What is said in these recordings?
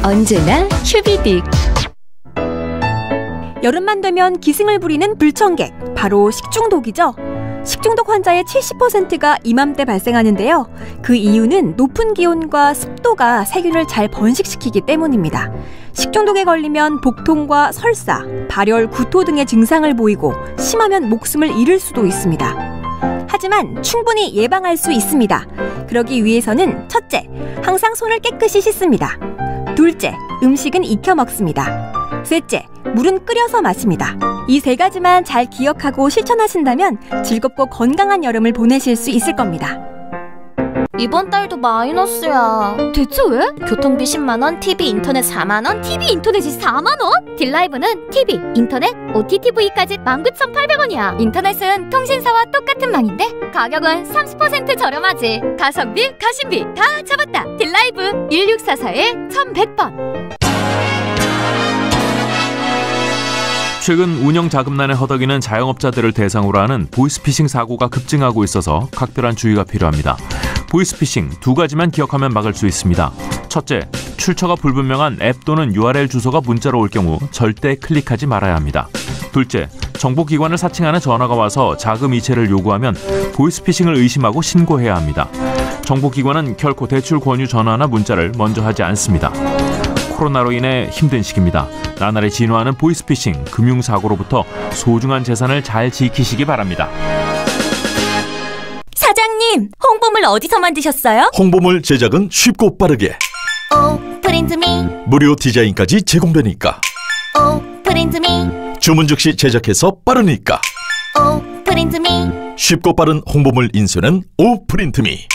언제나 휴비딕. 여름만 되면 기승을 부리는 불청객, 바로 식중독이죠. 식중독 환자의 70%가 이맘때 발생하는데요. 그 이유는 높은 기온과 습도가 세균을 잘 번식시키기 때문입니다. 식중독에 걸리면 복통과 설사, 발열, 구토 등의 증상을 보이고 심하면 목숨을 잃을 수도 있습니다. 하지만 충분히 예방할 수 있습니다. 그러기 위해서는 첫째, 항상 손을 깨끗이 씻습니다. 둘째, 음식은 익혀 먹습니다. 셋째, 물은 끓여서 마십니다. 이 세 가지만 잘 기억하고 실천하신다면 즐겁고 건강한 여름을 보내실 수 있을 겁니다. 이번 달도 마이너스야. 대체 왜? 교통비 10만원, TV 인터넷 4만원. TV 인터넷이 4만원? 딜라이브는 TV, 인터넷, OTTV까지 19,800원이야. 인터넷은 통신사와 똑같은 망인데 가격은 30% 저렴하지. 가성비, 가심비 다 잡았다. 딜라이브 1644-1100번. 최근 운영 자금난에 허덕이는 자영업자들을 대상으로 하는 보이스피싱 사고가 급증하고 있어서 각별한 주의가 필요합니다. 보이스피싱 두 가지만 기억하면 막을 수 있습니다. 첫째, 출처가 불분명한 앱 또는 URL 주소가 문자로 올 경우 절대 클릭하지 말아야 합니다. 둘째, 정보기관을 사칭하는 전화가 와서 자금 이체를 요구하면 보이스피싱을 의심하고 신고해야 합니다. 정보기관은 결코 대출 권유 전화나 문자를 먼저 하지 않습니다. 코로나로 인해 힘든 시기입니다. 나날이 진화하는 보이스피싱, 금융사고로부터 소중한 재산을 잘 지키시기 바랍니다. 사장님, 홍보물 어디서 만드셨어요? 홍보물 제작은 쉽고 빠르게. 프린트미. 무료 디자인까지 제공되니까. 프린트미. 주문 즉시 제작해서 빠르니까. 프린트미. 쉽고 빠른 홍보물 인쇄는 오프린트미.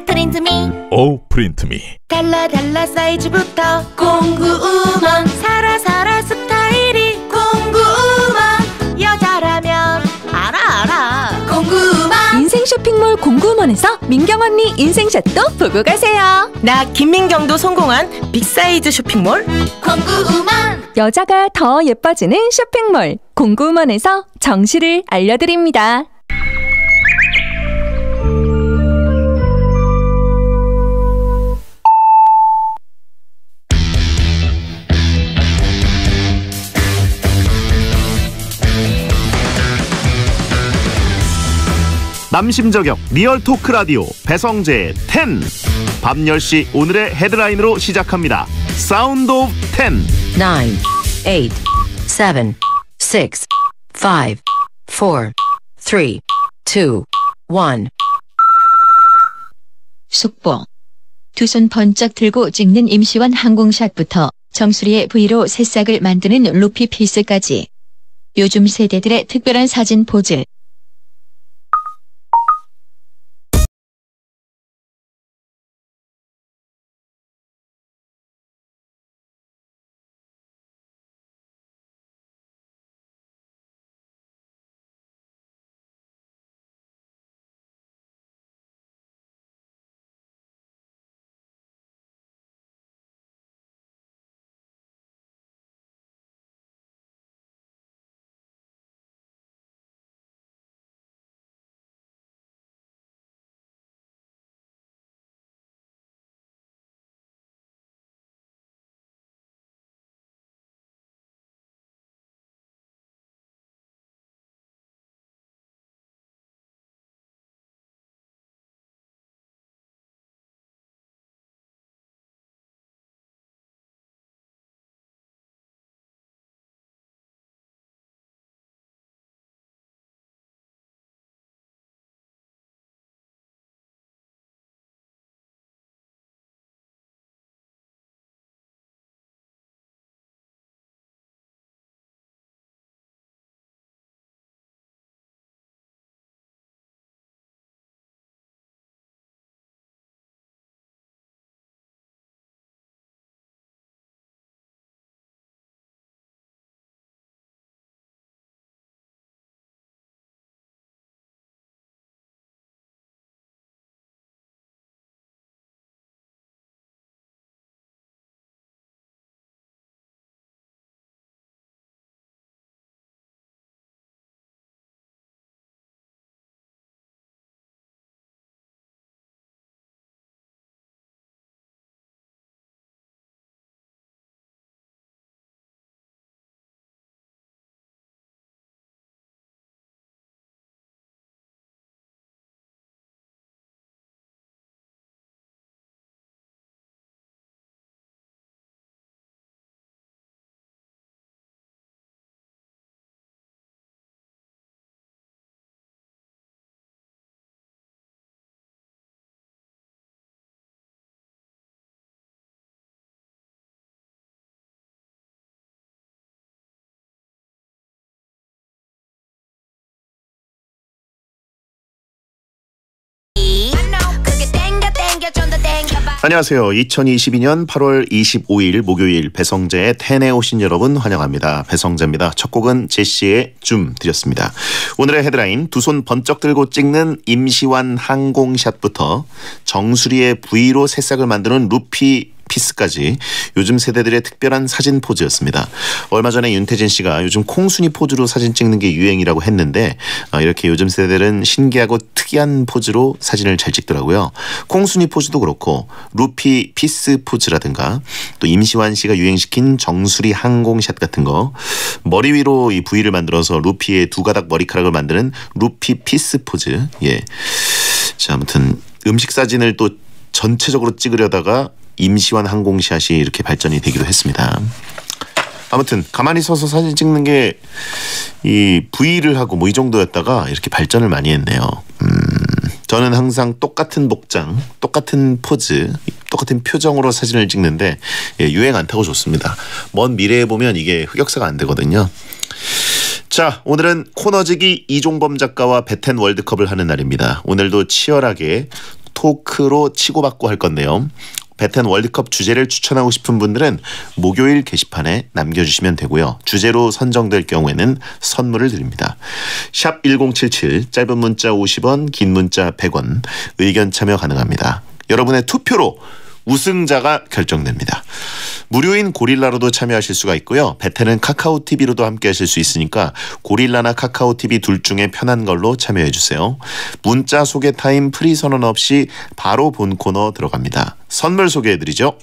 프린트미. 오프린트미. 달라 사이즈부터 궁금한 살아 스타일이 궁금한 여자라면 알아 궁금한 인생 쇼핑몰 공구먼에서 민경 언니 인생샷도 보고 가세요. 나 김민경도 성공한 빅사이즈 쇼핑몰 궁금한 여자가 더 예뻐지는 쇼핑몰 공구먼에서 정시를 알려드립니다. 남심저격 리얼 토크 라디오 배성재의 10. 밤 10시 오늘의 헤드라인으로 시작합니다. 사운드 오브 10. 9, 8, 7, 6, 5, 4, 3, 2, 1. 속보. 두 손 번쩍 들고 찍는 임시완 항공샷부터 정수리의 V로 새싹을 만드는 루피 피스까지. 요즘 세대들의 특별한 사진 포즈. 안녕하세요. 2022년 8월 25일 목요일 배성재의 텐에 오신 여러분 환영합니다. 배성재입니다. 첫 곡은 제시의 줌 드렸습니다. 오늘의 헤드라인 두 손 번쩍 들고 찍는 임시완 항공샷부터 정수리의 V로 새싹을 만드는 루피 피스까지 요즘 세대들의 특별한 사진 포즈였습니다. 얼마 전에 윤태진 씨가 요즘 콩순이 포즈로 사진 찍는 게 유행이라고 했는데 이렇게 요즘 세대들은 신기하고 특이한 포즈로 사진을 잘 찍더라고요. 콩순이 포즈도 그렇고 루피 피스 포즈라든가 또 임시완 씨가 유행시킨 정수리 항공샷 같은 거 머리 위로 이 V를 만들어서 루피의 두 가닥 머리카락을 만드는 루피 피스 포즈. 예. 자, 아무튼 음식 사진을 또 전체적으로 찍으려다가 임시완 항공샷이 이렇게 발전이 되기도 했습니다. 아무튼 가만히 서서 사진 찍는 게 이 V를 하고 뭐 이 정도였다가 이렇게 발전을 많이 했네요. 저는 항상 똑같은 복장, 똑같은 포즈, 똑같은 표정으로 사진을 찍는데 유행 안 타고 좋습니다. 먼 미래에 보면 이게 흑역사가 안 되거든요. 자, 오늘은 코너지기 이종범 작가와 배텐 월드컵을 하는 날입니다. 오늘도 치열하게 토크로 치고받고 할 건데요. 배텐 월드컵 주제를 추천하고 싶은 분들은 목요일 게시판에 남겨주시면 되고요. 주제로 선정될 경우에는 선물을 드립니다. 샵 1077 짧은 문자 50원 긴 문자 100원 의견 참여 가능합니다. 여러분의 투표로 우승자가 결정됩니다. 무료인 고릴라로도 참여하실 수가 있고요. 배텐은 카카오TV로도 함께 하실 수 있으니까 고릴라나 카카오TV 둘 중에 편한 걸로 참여해주세요. 문자 소개 타임 프리 선언 없이 바로 본 코너 들어갑니다. 선물 소개해드리죠.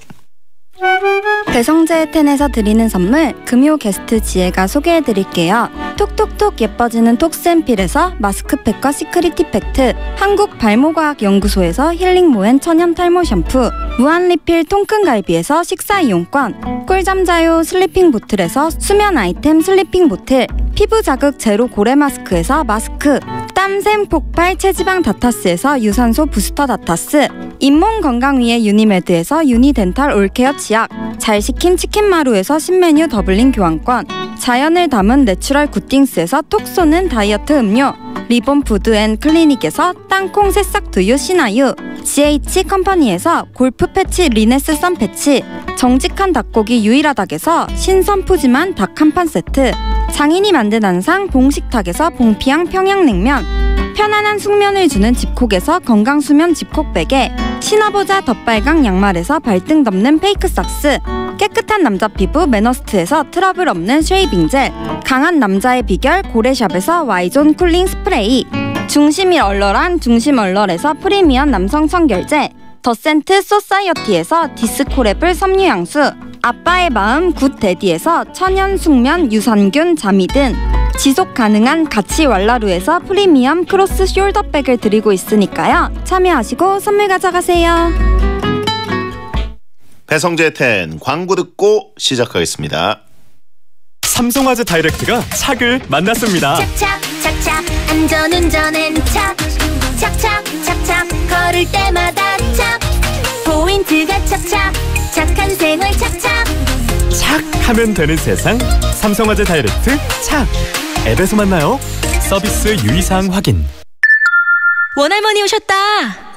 배성재의 텐에서 드리는 선물 금요 게스트 지혜가 소개해드릴게요. 톡톡톡 예뻐지는 톡스앤필에서 마스크팩과 시크릿 이펙트, 한국 발모과학연구소에서 힐링모엔 천연 탈모 샴푸, 무한리필 통큰갈비에서 식사이용권, 꿀잠 자요 슬리핑 보틀에서 수면 아이템 슬리핑 보틀, 피부 자극 제로 고래 마스크에서 마스크, 땀샘 폭발 체지방 다타스에서 유산소 부스터 다타스, 잇몸 건강 위해 유니메드에서 유니덴탈 올케어 치약, 잘 식힌 치킨마루에서 신메뉴 더블링 교환권, 자연을 담은 내추럴 굿띵스에서 톡 쏘는 다이어트 음료, 리본 푸드 앤 클리닉에서 땅콩 새싹 두유 신화유, GH 컴퍼니에서 골프 패치 리네스 선 패치, 정직한 닭고기 유일하닭에서 신선 푸짐한 닭 한 판 세트, 장인이 만든 한상 봉식탁에서 봉피향 평양냉면, 편안한 숙면을 주는 집콕에서 건강수면 집콕 베개, 신화보자 덧발강 양말에서 발등 덮는 페이크 삭스, 깨끗한 남자 피부 매너스트에서 트러블 없는 쉐이빙 젤, 강한 남자의 비결 고래샵에서 Y존 쿨링 스프레이, 중심이 얼얼한 중심 얼얼에서 프리미엄 남성 청결제, 더센트 소사이어티에서 디스코랩을 섬유향수, 아빠의 마음 굿데디에서 천연 숙면 유산균 자미든, 지속 가능한 가치 왈라루에서 프리미엄 크로스 숄더백을 드리고 있으니까요. 참여하시고 선물 가져가세요. 배성재 텐 광고 듣고 시작하겠습니다. 삼성화재 다이렉트가 착을 만났습니다. 착착 착착 안전운전엔 착 착착 착착 걸을 때마다 착 포인트가 착착 착한 생활 착착 착 하면 되는 세상 삼성화재 다이렉트 착 앱에서 만나요. 서비스 유의사항 확인. 원할머니 오셨다.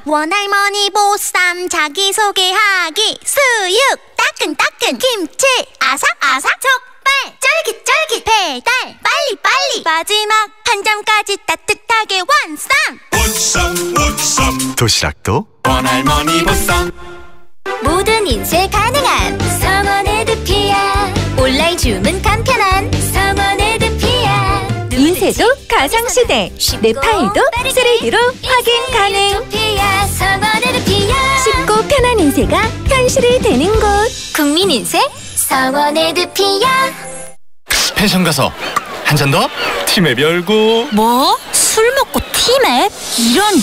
원할머니 보쌈 자기소개하기 수육 따끈따끈 김치 아삭아삭 족발 쫄깃쫄깃 배달 빨리빨리 마지막 한 점까지 따뜻하게 완성 도시락도 원할머니 보쌈 모든 인쇄 가능한 성원의 드피아 온라인 주문 간편한 성원의 드피아 인쇄도 가상시대 내 파일도 3D로 확인 가능 성원의 드피아 쉽고 편한 인쇄가 현실이 되는 곳 국민인쇄 성원의 드피아 펜션 가서 한 잔 더? 팀앱 열고. 뭐? 술 먹고 팀앱? 이런.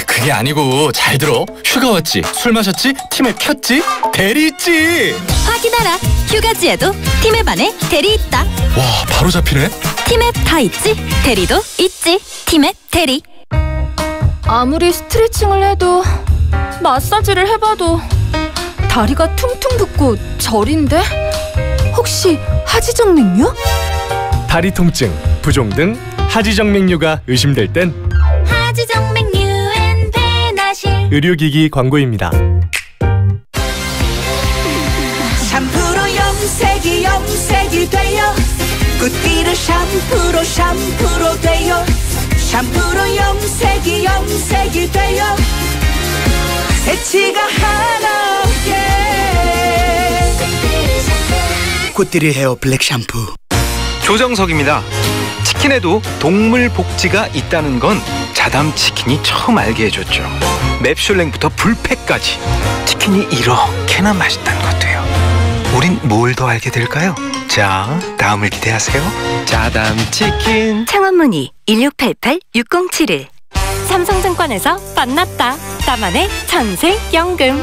그게 아니고 잘 들어. 휴가 왔지? 술 마셨지? 팀앱 켰지? 대리 있지? 확인하라 휴가지에도 팀앱 안에 대리 있다 와 바로 잡히네. 팀앱 다 있지 대리도 있지 팀앱 대리 아무리 스트레칭을 해도 마사지를 해봐도 다리가 퉁퉁 붓고 저린데 혹시 하지정맥류? 다리 통증, 부종 등 하지정맥류가 의심될 땐 하지정맥류엔 배나실 의료기기 광고입니다. 염색이 돼요. 꽃띠를 샴푸로 돼요. 샴푸로 염색이 돼요. 새치가 하나 없게. 꽃띠리 헤어 블랙 샴푸. 조정석입니다. 치킨에도 동물 복지가 있다는 건 자담 치킨이 처음 알게 해줬죠. 맵슐랭부터 불패까지 치킨이 이렇게나 맛있다는 것도요. 우린 뭘 더 알게 될까요? 자, 다음을 기대하세요. 자담 치킨. 창원문의 1688-6071. 삼성증권에서 만났다. 나만의 천생연금.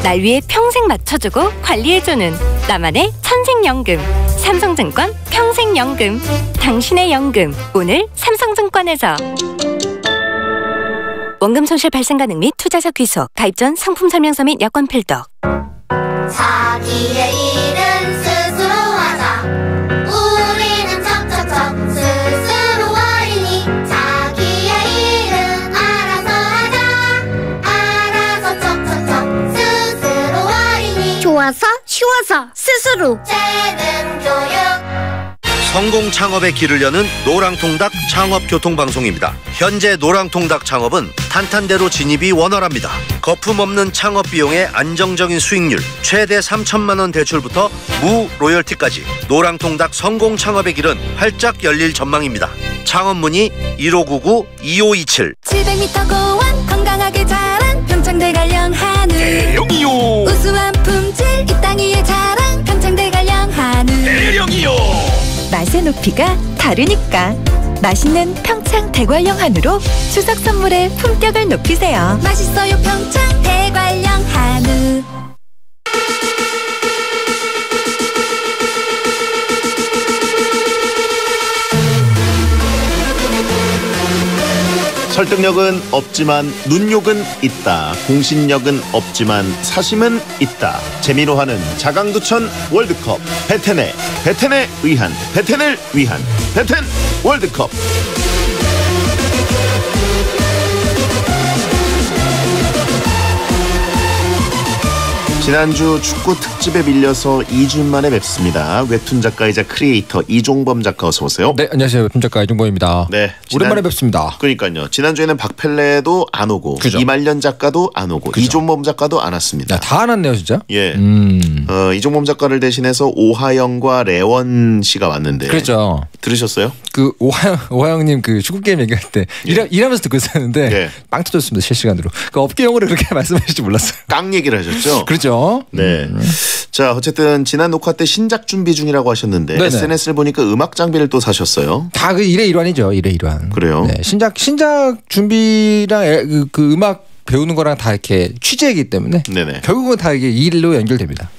날 위해 평생 맞춰주고 관리해주는 나만의 천생연금. 삼성증권 평생연금. 당신의 연금 오늘 삼성증권에서. 원금 손실 발생 가능 및 투자자 귀속. 가입 전 상품 설명서 및 여권 필독. 자기의 일은 스스로 하자. 우리는 척척척 스스로 하리니 자기의 일은 알아서 하자. 알아서 척척척 스스로 하리니 좋아서 쉬워서 스스로. 재능 교육. 성공 창업의 길을 여는 노랑통닭 창업교통방송입니다. 현재 노랑통닭 창업은 탄탄대로 진입이 원활합니다. 거품 없는 창업 비용의 안정적인 수익률, 최대 3천만 원 대출부터 무 로열티까지 노랑통닭 성공 창업의 길은 활짝 열릴 전망입니다. 창업 문의 1599-2527. 700m 고원 건강하게 자란 평창대관령 한우. 대령이요. 우수한 품질 이 땅 위에 자랑 평창대관령 한우. 대령이요. 맛의 높이가 다르니까 맛있는 평창 대관령 한우로 추석 선물의 품격을 높이세요. 맛있어요 평창 대관령 한우. 설득력은 없지만 눈욕은 있다. 공신력은 없지만 사심은 있다. 재미로 하는 자강두천 월드컵. 베텐에 의한 베텐을 위한 베텐 월드컵. 지난주 축구 특집에 밀려서 2주 만에 뵙습니다. 웹툰 작가이자 크리에이터 이종범 작가 어서 오세요. 네, 안녕하세요. 웹툰 작가 이종범입니다. 네, 오랜만에 뵙습니다. 그러니까요. 지난주에는 박펠레도 안 오고 그죠. 이말년 작가도 안 오고 그죠. 이종범 작가도 안 왔습니다. 다 안 왔네요, 진짜. 예. 이종범 작가를 대신해서 오하영과 레원 씨가 왔는데. 그렇죠. 들으셨어요? 그 오하영님 그 축구 게임 얘기할 때 일하면서 듣고 있었는데 예. 빵 터졌습니다, 실시간으로. 그 업계 용어를 그렇게 말씀하실 줄 몰랐어요. 깡 얘기를 하셨죠? 그렇죠. 네. 자, 어쨌든 지난 녹화 때 신작 준비 중이라고 하셨는데 네네. SNS를 보니까 음악 장비를 또 사셨어요. 다 그 일의 일환이죠. 일의 일환. 그래요? 네, 신작 준비랑 그 음악 배우는 거랑 다 이렇게 취재이기 때문에 네네. 결국은 다 이게 일로 연결됩니다.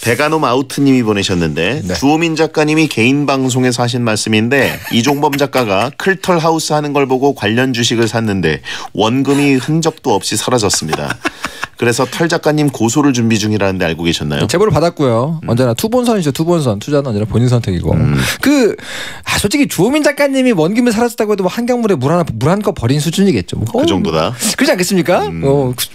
베가놈 아우트님이 보내셨는데 네. 주호민 작가님이 개인 방송에서 하신 말씀인데 이종범 작가가 클털 하우스 하는 걸 보고 관련 주식을 샀는데 원금이 흔적도 없이 사라졌습니다. 그래서 털 작가님 고소를 준비 중이라는데 알고 계셨나요? 제보를 받았고요. 언제나 투본선이죠. 투본선. 투자는 언제나 본인 선택이고. 솔직히 주호민 작가님이 원금이 사라졌다고 해도 뭐 한강물에 물 한 컵 버린 수준이겠죠. 그 정도다. 그렇지 않겠습니까?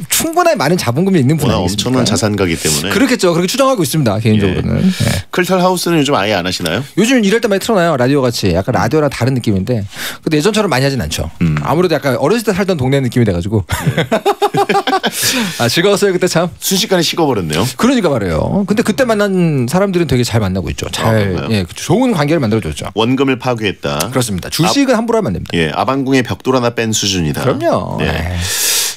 충분히 많은 자본금이 있는 분 아니겠습니까? 엄청난 자산가기 때문에. 그렇겠죠. 그렇게 추정하고 있습니다. 개인적으로는. 예. 네. 클털 하우스는 요즘 아예 안 하시나요? 요즘 이럴 때 많이 틀어놔요. 라디오 같이. 약간 라디오랑 다른 느낌인데 근데 예전처럼 많이 하진 않죠. 아무래도 약간 어렸을 때 살던 동네 느낌이 돼가지고. 즐거웠어요 그때 참. 순식간에 식어버렸네요. 그러니까 말이에요. 근데 그때 만난 사람들은 되게 잘 만나고 있죠. 좋은 관계를 만들어줬죠. 원금을 파괴했다. 그렇습니다. 주식은 함부로 하면 안 됩니다. 예, 아방궁의 벽돌 하나 뺀 수준이다. 그럼요. 네.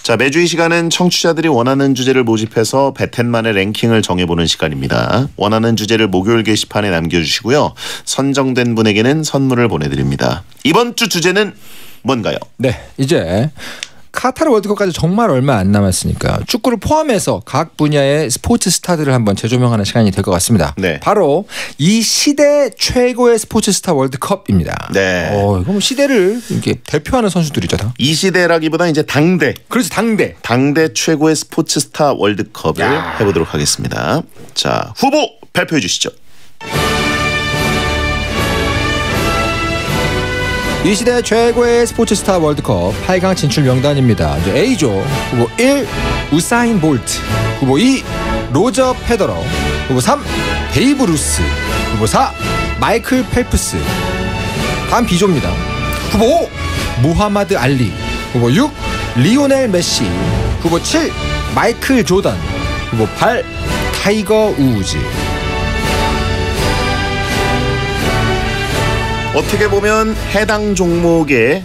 자, 매주 이 시간은 청취자들이 원하는 주제를 모집해서 베텐만의 랭킹을 정해보는 시간입니다. 원하는 주제를 목요일 게시판에 남겨주시고요. 선정된 분에게는 선물을 보내드립니다. 이번 주 주제는 뭔가요? 네, 이제 카타르 월드컵까지 정말 얼마 안 남았으니까 축구를 포함해서 각 분야의 스포츠 스타들을 한번 재조명하는 시간이 될 것 같습니다. 네. 바로 이 시대 최고의 스포츠 스타 월드컵입니다. 네. 그럼 시대를 이렇게 대표하는 선수들이죠, 다. 이 시대라기보다 이제 당대. 그렇지, 당대. 당대 최고의 스포츠 스타 월드컵을 해보도록 하겠습니다. 자, 후보 발표해 주시죠. 이 시대 최고의 스포츠 스타 월드컵 8강 진출 명단입니다. 이제 A조 후보 1 우사인 볼트, 후보 2 로저 페더러. 후보 3 베이브 루스. 후보 4 마이클 펠프스. 다음 비조입니다. 후보 5 무하마드 알리. 후보 6 리오넬 메시. 후보 7 마이클 조던. 후보 8 타이거 우즈. 어떻게 보면 해당 종목의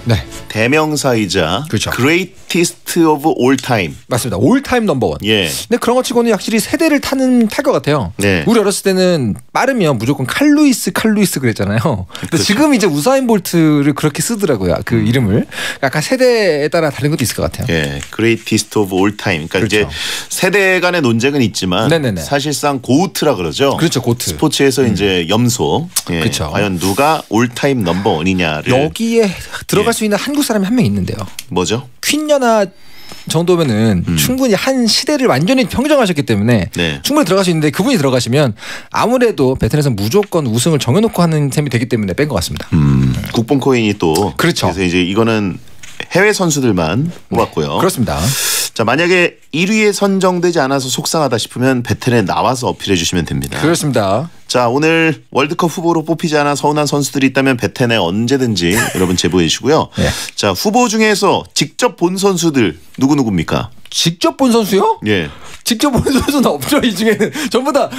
대명사이자 그렇죠. Greatest of All Time. 맞습니다. 올타임 넘버원. 예. 근데 그런 것 치고는 확실히 세대를 탈 것 같아요. 네. 우리 어렸을 때는 빠르면 무조건 칼루이스 그랬잖아요. 근데 그렇죠. 지금 이제 우사인 볼트를 그렇게 쓰더라고요. 그 이름을. 약간 세대에 따라 다른 것도 있을 것 같아요. 예, Greatest of All Time. 그러니까 그렇죠. 이제 세대 간의 논쟁은 있지만 네네네. 사실상 고우트라 그러죠. 그렇죠, 고트. 스포츠에서 이제 염소. 예, 그렇죠. 과연 누가 올타임 넘버원이냐를 여기에 들어갈 수 있는 한국 사람이 한 명 있는데요. 뭐죠? 퀸 연하 정도면은 충분히 한 시대를 완전히 평정하셨기 때문에 충분히 들어갈 수 있는데 그분이 들어가시면 아무래도 배틀에서 무조건 우승을 정해놓고 하는 셈이 되기 때문에 뺀 것 같습니다. 국뽕 코인이 또 그렇죠. 그래서 이제 이거는 해외 선수들만 뽑았고요. 그렇습니다. 자, 만약에 1위에 선정되지 않아서 속상하다 싶으면 배틀에 나와서 어필해 주시면 됩니다. 그렇습니다. 자, 오늘 월드컵 후보로 뽑히지 않아 서운한 선수들이 있다면 배틀에 언제든지 여러분 제보해 주시고요. 자, 후보 중에서 직접 본 선수들 누구입니까? 직접 본 선수요? 예. 직접 본 선수는 없죠. 이 중에는 전부 다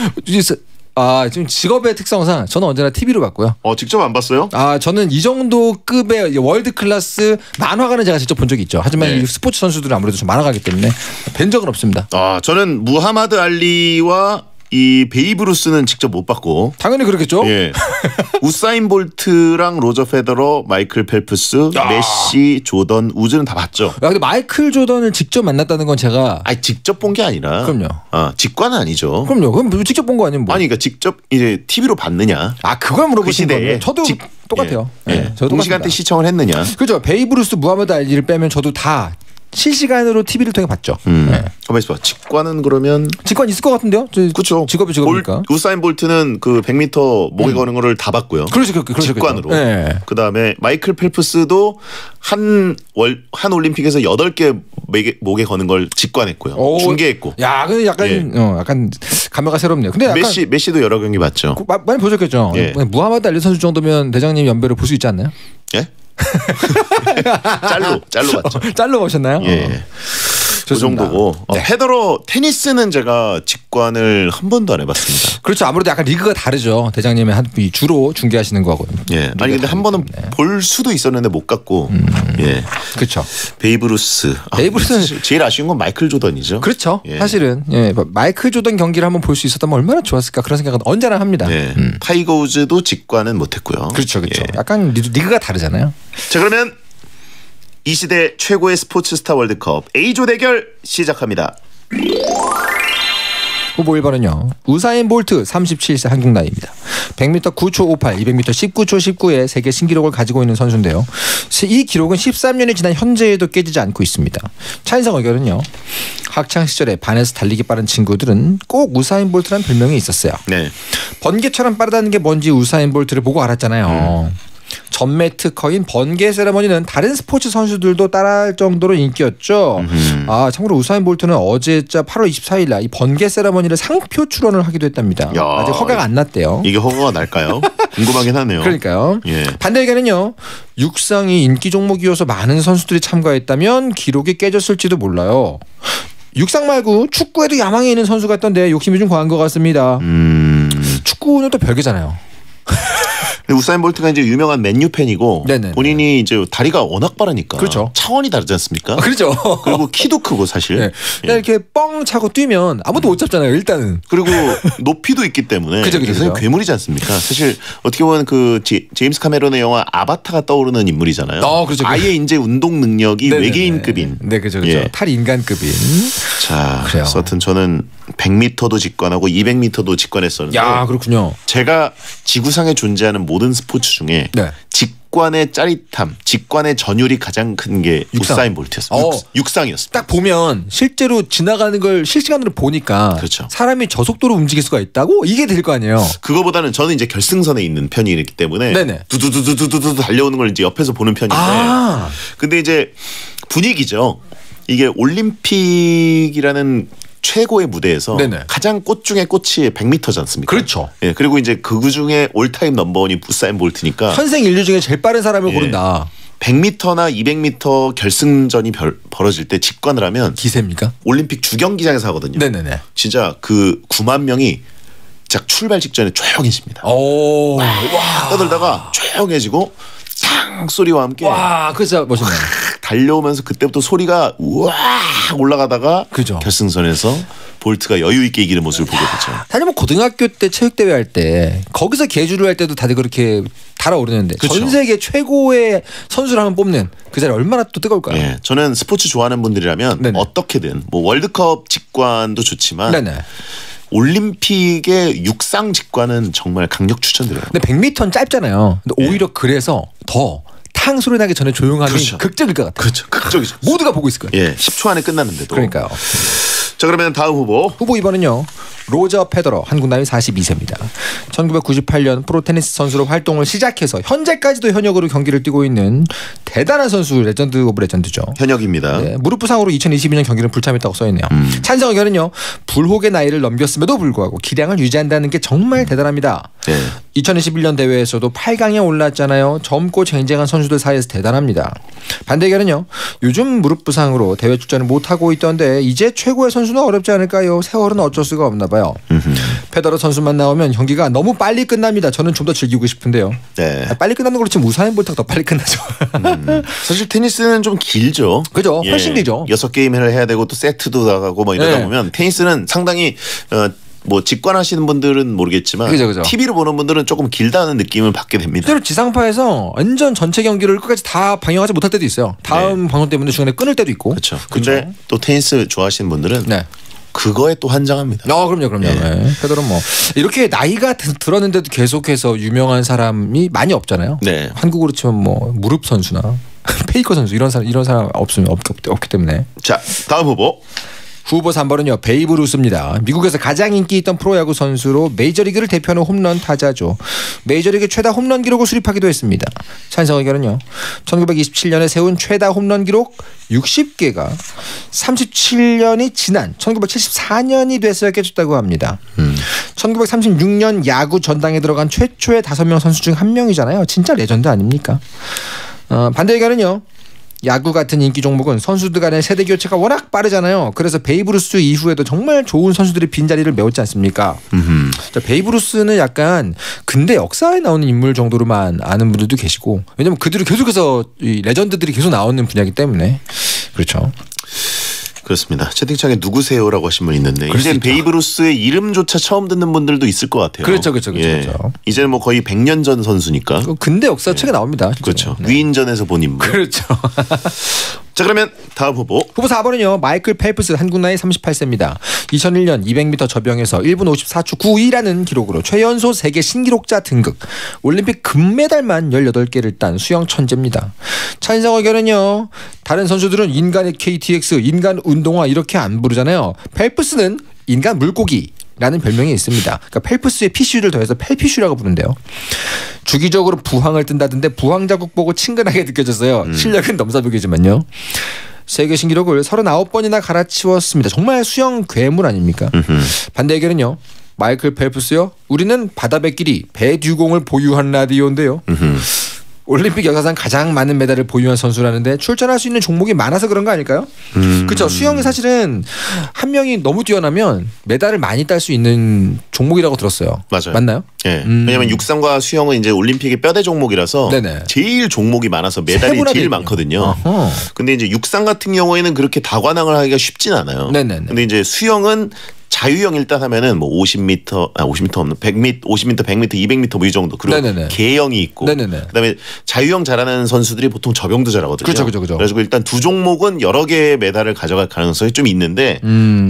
지금 직업의 특성상 저는 언제나 TV로 봤고요. 직접 안 봤어요? 저는 이 정도 급의 월드 클래스 만화가는 제가 직접 본 적이 있죠. 하지만 이 스포츠 선수들은 아무래도 좀 만화가기 때문에 뵌 적은 없습니다. 저는 무하마드 알리와 이 베이브 루스는 직접 못 봤고 당연히 그렇겠죠. 예. 우사인 볼트랑 로저 페더러, 마이클 펠프스, 메시, 조던, 우즈는 다 봤죠. 근데 마이클 조던을 직접 만났다는 건 제가 직접 본 게 아니라 그럼요. 직관은 아니죠. 그럼요. 그럼 직접 본 거 아니면 뭐? 아니 그러니까 직접 이제 TV로 봤느냐? 그걸 물어보신 그 거예요. 저도 똑같아요. 저도 동시간대 시청을 했느냐? 그죠. 베이브 루스, 무하마드 알리를 빼면 저도 다 실시간으로 TV를 통해 봤죠. 가만 있어봐. 직관은 그러면 직관 있을 것 같은데요? 그렇죠. 직업이니까. 우사인 볼트는 그 100m 목에 거는 거를 다 봤고요. 그렇죠. 직관으로. 네. 그다음에 마이클 펠프스도 한 올림픽에서 8개 목에 거는 걸 직관했고요. 중계했고. 야, 근데 약간 감회가 새롭네요. 근데 약간 메시도 여러 경기 봤죠. 많이 보셨겠죠. 무하마드 알리 선수 정도면 대장님 연배를 볼 수 있지 않나요? 예? 짤로 봤죠. 짤로 보셨나요? 예. 그 정도고. 페더러 테니스는 제가 직관을 한 번도 안 해봤습니다. 그렇죠. 아무래도 약간 리그가 다르죠. 대장님의 주로 중계하시는 거하고는. 예. 아니 근데 한 번은 볼 수도 있었는데 못 갔고. 예. 그렇죠. 베이브 루스. 베이브루스는 제일 아쉬운 건 마이클 조던이죠. 그렇죠. 사실은 마이클 조던 경기를 한번 볼 수 있었다면 얼마나 좋았을까 그런 생각은 언제나 합니다. 타이거 우즈도 직관은 못했고요. 그렇죠. 약간 리그가 다르잖아요. 자, 그러면 이 시대 최고의 스포츠 스타 월드컵 A조 대결 시작합니다. 후보 1번은요. 우사인 볼트 37세 한국 나이입니다. 100m 9초 58, 200m 19초 19의 세계 신기록을 가지고 있는 선수인데요. 이 기록은 13년이 지난 현재에도 깨지지 않고 있습니다. 차인성 의견은요. 학창 시절에 반에서 달리기 빠른 친구들은 꼭 우사인 볼트라는 별명이 있었어요. 번개처럼 빠르다는 게 뭔지 우사인 볼트를 보고 알았잖아요. 전매 특허인 번개 세레머니는 다른 스포츠 선수들도 따라할 정도로 인기였죠. 참고로 우사인 볼트는 어제자 8월 24일 날 이 번개 세레머니를 상표 출원을 하기도 했답니다. 아직 허가가 안 났대요. 이게 허가가 날까요? 궁금하긴 하네요. 그러니까요. 반대 의견은요. 육상이 인기 종목이어서 많은 선수들이 참가했다면 기록이 깨졌을지도 몰라요. 육상 말고 축구에도 야망이 있는 선수가 있던데 욕심이 좀 과한 것 같습니다. 축구는 또 별개잖아요. 우사인 볼트가 이제 유명한 맨유 팬이고 본인이 이제 다리가 워낙 빠르니까 그렇죠. 차원이 다르지 않습니까? 그렇죠. 그리고 키도 크고 사실 이렇게 뻥 차고 뛰면 아무도 못 잡잖아요. 일단은. 그리고 높이도 있기 때문에 그죠. 괴물이지 않습니까? 사실 어떻게 보면 그 제임스 카메론의 영화 아바타가 떠오르는 인물이잖아요. 그렇죠. 아예 이제 운동 능력이 외계인급인. 네, 그렇죠. 탈인간급인. 자, 그래서 하여튼 저는 100m도 직관하고 200m도 직관했었는데. 야, 그렇군요. 제가 지구상에 존재하는 모든 스포츠 중에 직관의 짜릿함, 직관의 전율이 가장 큰 게 우사인 볼트였어요. 육상이었습니다. 딱 보면 실제로 지나가는 걸 실시간으로 보니까 사람이 저속도로 움직일 수가 있다고 이게 될 거 아니에요. 그거보다는 저는 이제 결승선에 있는 편이기 때문에 두두두두두두 달려오는 걸 이제 옆에서 보는 편인데 근데 이제 분위기죠. 이게 올림픽이라는 최고의 무대에서 네네. 가장 꽃 중에 꽃이 100m지 않습니까? 그렇죠. 예, 그리고 이제 그 중에 올타임 넘버원이 우사인 볼트니까 현생 인류 중에 제일 빠른 사람을 예. 고른다. 100m나 200m 결승전이 벌어질 때 직관을 하면 기세입니까? 올림픽 주경기장에서 하거든요. 네네네. 진짜 그 9만 명이 딱 출발 직전에 조용해집니다. 오. 와. 떠들다가 조용해지고 탕 소리와 함께 와, 그거 진짜 멋있네요. 달려오면서 그때부터 소리가 우와 올라가다가 그죠. 결승선에서 볼트가 여유 있게 이기는 모습을 보게 되죠. 사실 뭐 고등학교 때 체육대회 할 때 거기서 계주를 할 때도 다들 그렇게 달아오르는데 그쵸. 전 세계 최고의 선수를 한번 뽑는 그 자리 얼마나 또 뜨거울까요? 예, 저는 스포츠 좋아하는 분들이라면 네네. 어떻게든 뭐 월드컵 직관도 좋지만 네네. 올림픽의 육상 직관은 정말 강력 추천드려요. 근데 100m는 짧잖아요. 근데 오히려 그래서 더 탕 소리 나기 전에 조용함이 그렇죠. 극적일 것 같아요. 그렇죠. 극적이죠. 모두가 보고 있을 거예요. 예, 10초 안에 끝났는데도. 그러니까요. 자, 그러면 다음 후보. 후보 2번은요. 로저 페더러, 한국 나이 42세입니다. 1998년 프로테니스 선수로 활동을 시작해서 현재까지도 현역으로 경기를 뛰고 있는 대단한 선수, 레전드 오브 레전드죠. 현역입니다. 네, 무릎 부상으로 2022년 경기는 불참했다고 써있네요. 찬성 의견은요. 불혹의 나이를 넘겼음에도 불구하고 기량을 유지한다는 게 정말 대단합니다. 네. 2021년 대회에서도 8강에 올랐잖아요. 젊고 쟁쟁한 선수들 사이에서 대단합니다. 반대 의견은요. 요즘 무릎 부상으로 대회 출전을 못하고 있던데 이제 최고의 선수는 어렵지 않을까요? 세월은 어쩔 수가 없나 봐요. 페더러 선수만 나오면 경기가 너무 빨리 끝납니다. 저는 좀 더 즐기고 싶은데요. 네. 빨리 끝나는 걸로 치면 우사인 볼트가 더 빨리 끝나죠. 사실 테니스는 좀 길죠. 그죠. 훨씬 길죠. 6게임을 해야 되고 또 세트도 나가고 뭐 이러다 네. 보면 테니스는 상당히 뭐 직관하시는 분들은 모르겠지만 그죠. TV로 보는 분들은 조금 길다는 느낌을 받게 됩니다. 실제로 지상파에서 완전 전체 경기를 끝까지 다 방영하지 못할 때도 있어요. 다음 방송 때문에 중간에 끊을 때도 있고. 그렇죠. 근데 또 테니스 좋아하시는 분들은 네. 그거에 또 환장합니다. 그럼요. 네. 페더러 뭐 이렇게 나이가 들었는데도 계속해서 유명한 사람이 많이 없잖아요. 네. 한국으로 치면 뭐 무릎 선수나 페이커 선수 이런 사람 없기 때문에. 자, 다음 후보. 후보 3번은요. 베이브 루스입니다. 미국에서 가장 인기 있던 프로야구 선수로 메이저리그를 대표하는 홈런 타자죠. 메이저리그 최다 홈런 기록을 수립하기도 했습니다. 찬성 의견은요. 1927년에 세운 최다 홈런 기록 60개가 37년이 지난 1974년이 됐어야 깨졌다고 합니다. 1936년 야구 전당에 들어간 최초의 5명 선수 중 한 명이잖아요. 진짜 레전드 아닙니까? 반대 의견은요. 야구 같은 인기 종목은 선수들 간의 세대 교체가 워낙 빠르잖아요. 그래서 베이브 루스 이후에도 정말 좋은 선수들이 빈자리를 메웠지 않습니까? 자, 베이브 루스는 약간 근대 역사에 나오는 인물 정도로만 아는 분들도 계시고 왜냐면 그들이 계속해서 이 레전드들이 계속 나오는 분야이기 때문에 그렇죠. 그렇습니다. 채팅창에 누구세요라고 하신 분 있는데 이제 베이브 루스의 이름조차 처음 듣는 분들도 있을 것 같아요. 그렇죠. 예. 이제는 뭐 거의 100년 전 선수니까. 근대 역사 책에 나옵니다. 실제로. 그렇죠. 위인전에서 본 인물. 그렇죠. 자, 그러면 다음 후보. 후보 4번은요. 마이클 펠프스, 한국 나이 38세입니다. 2001년 200m 저병에서 1분 54초 92라는 기록으로 최연소 세계 신기록자 등극. 올림픽 금메달만 18개를 딴 수영 천재입니다. 찬성 의견은요. 다른 선수들은 인간의 KTX, 인간 운동화 이렇게 안 부르잖아요. 펠프스는 인간 물고기. 라는 별명이 있습니다. 그러니까 펠프스의 피쉬를 더해서 펠피쉬라고 부른대요. 주기적으로 부항을 뜬다던데 부항 자국 보고 친근하게 느껴졌어요. 실력은 넘사벽이지만요. 세계 신기록을 39번이나 갈아치웠습니다. 정말 수영 괴물 아닙니까? 반대 의견은요. 마이클 펠프스요. 우리는 바다배끼리 배듀공을 보유한 라디오인데요. 올림픽 역사상 가장 많은 메달을 보유한 선수라는데 출전할 수 있는 종목이 많아서 그런 거 아닐까요? 그렇죠. 수영이 사실은 한 명이 너무 뛰어나면 메달을 많이 딸 수 있는 종목이라고 들었어요. 맞아요. 맞나요? 예. 왜냐하면 육상과 수영은 이제 올림픽의 뼈대 종목이라서 네네. 제일 종목이 많아서 메달이 제일 많거든요. 근데 이제 육상 같은 경우에는 그렇게 다관왕을 하기가 쉽진 않아요. 네네네. 근데 이제 수영은 자유형 일단 하면은 뭐 50m 없는 100m, 50m, 100m, 200m 뭐 이 정도. 그리고 네네네. 계형이 있고. 네네네. 그다음에 자유형 잘하는 선수들이 보통 저병도 잘하거든요. 그렇죠. 그래서 일단 두 종목은 여러 개의 메달을 가져갈 가능성이 좀 있는데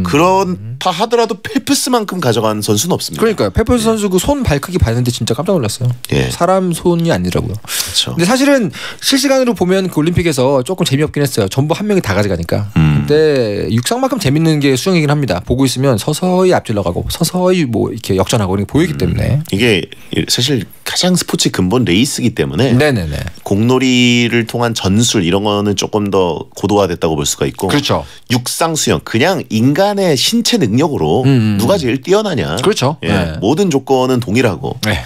그렇다 하더라도 펠프스만큼 가져간 선수는 없습니다. 그러니까요. 펠프스 선수 그 손 발 크기 봤는데 진짜 깜짝 놀랐어요. 예. 사람 손이 아니더라고요. 그렇죠. 근데 사실은 실시간으로 보면 그 올림픽에서 조금 재미없긴 했어요. 전부 한 명이 다 가져가니까. 근데 육상만큼 재밌는 게 수영이긴 합니다. 보고 있으면 서서히 앞질러가고 서서히 뭐 이렇게 역전하고 이렇게 보이기 때문에 이게 사실 가장 스포츠 근본 레이스이기 때문에 네네네. 공놀이를 통한 전술 이런 거는 조금 더 고도화됐다고 볼 수가 있고 그렇죠. 육상 수영 그냥 인간의 신체 능력으로 누가 제일 뛰어나냐 그렇죠. 예, 네. 모든 조건은 동일하고 네.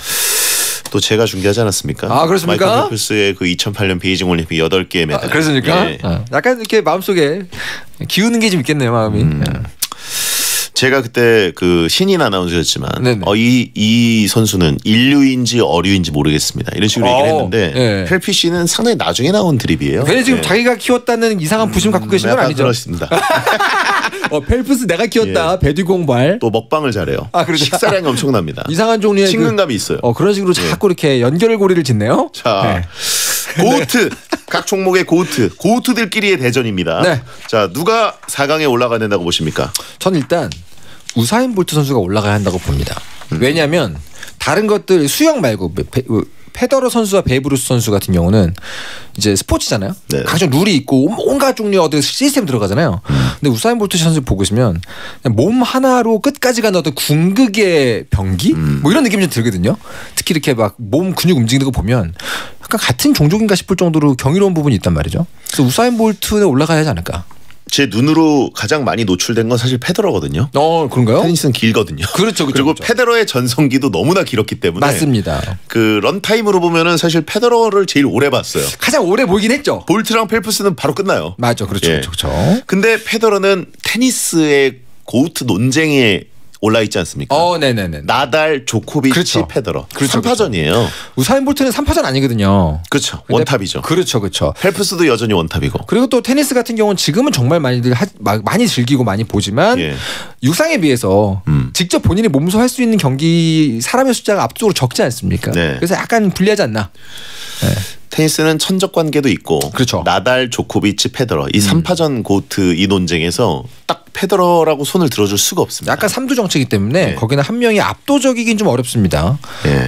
또 제가 중계하지 않았습니까? 아 그렇습니까? 마이클 펠프스의 그 2008년 베이징 올림픽 8개의 메달. 아, 그렇습니까? 예. 약간 이렇게 마음속에 기우는 게 좀 있겠네요, 마음이. 제가 그때 그 신인 아나운서였지만 이 선수는 인류인지 어류인지 모르겠습니다. 이런 식으로 얘기를 했는데 예. 펠피 씨는 상당히 나중에 나온 드립이에요. 괜히 지금 예. 자기가 키웠다는 이상한 부심 갖고 계신 건 아니죠? 그렇습니다. 펠프스 내가 키웠다. 배뒤공발. 또 먹방을 잘해요. 아, 그렇죠. 식사량이 엄청납니다. 이상한 종류의 친근감이 있어요. 그런 식으로 자꾸 이렇게 연결고리를 짓네요. 자, 고우트 각 종목의 고우트들끼리의 대전입니다. 네. 자, 누가 4강에 올라가야 된다고 보십니까? 전 일단 우사인 볼트 선수가 올라가야 한다고 봅니다. 왜냐하면 다른 것들 수영 말고 페더러 선수와 베이브루스 선수 같은 경우는 이제 스포츠잖아요. 네. 각종 룰이 있고 온갖 종류의 어떤 시스템 들어가잖아요. 근데 우사인 볼트 선수 보고 있으면 그냥 몸 하나로 끝까지 가는 어떤 궁극의 병기 뭐 이런 느낌이 좀 들거든요. 특히 이렇게 막 몸 근육 움직이는 거 보면 약간 같은 종족인가 싶을 정도로 경이로운 부분이 있단 말이죠. 그래서 우사인 볼트에 올라가야 하지 않을까. 제 눈으로 가장 많이 노출된 건 사실 페더러거든요. 그런가요? 테니스는 길거든요. 그렇죠. 그리고 페더러의 전성기도 너무나 길었기 때문에 맞습니다. 그 런타임으로 보면은 사실 페더러를 제일 오래 봤어요. 가장 오래 보이긴 했죠. 볼트랑 펠프스는 바로 끝나요. 맞죠. 그렇죠. 예. 그렇죠. 근데 페더러는 테니스의 고우트 논쟁에 올라 있지 않습니까? 네네네. 나달, 조코비치, 그렇죠. 페더러. 그렇죠. 3파전이에요. 우사인 볼트는 3파전 아니거든요. 그렇죠. 원탑이죠. 그렇죠. 그렇죠. 펠프스도 여전히 원탑이고. 그리고 또 테니스 같은 경우는 지금은 정말 많이 즐기고 많이 보지만 육상에 비해서 직접 본인이 몸소 할 수 있는 경기 사람의 숫자가 압도적으로 적지 않습니까? 네. 그래서 약간 불리하지 않나. 네. 테니스는 천적 관계도 있고 그렇죠. 나달, 조코비치, 페더러 이 3파전 고우트 이 논쟁에서 딱 페더러라고 손을 들어줄 수가 없습니다. 약간 삼두 정치이기 때문에 거기는 한 명이 압도적이긴 좀 어렵습니다.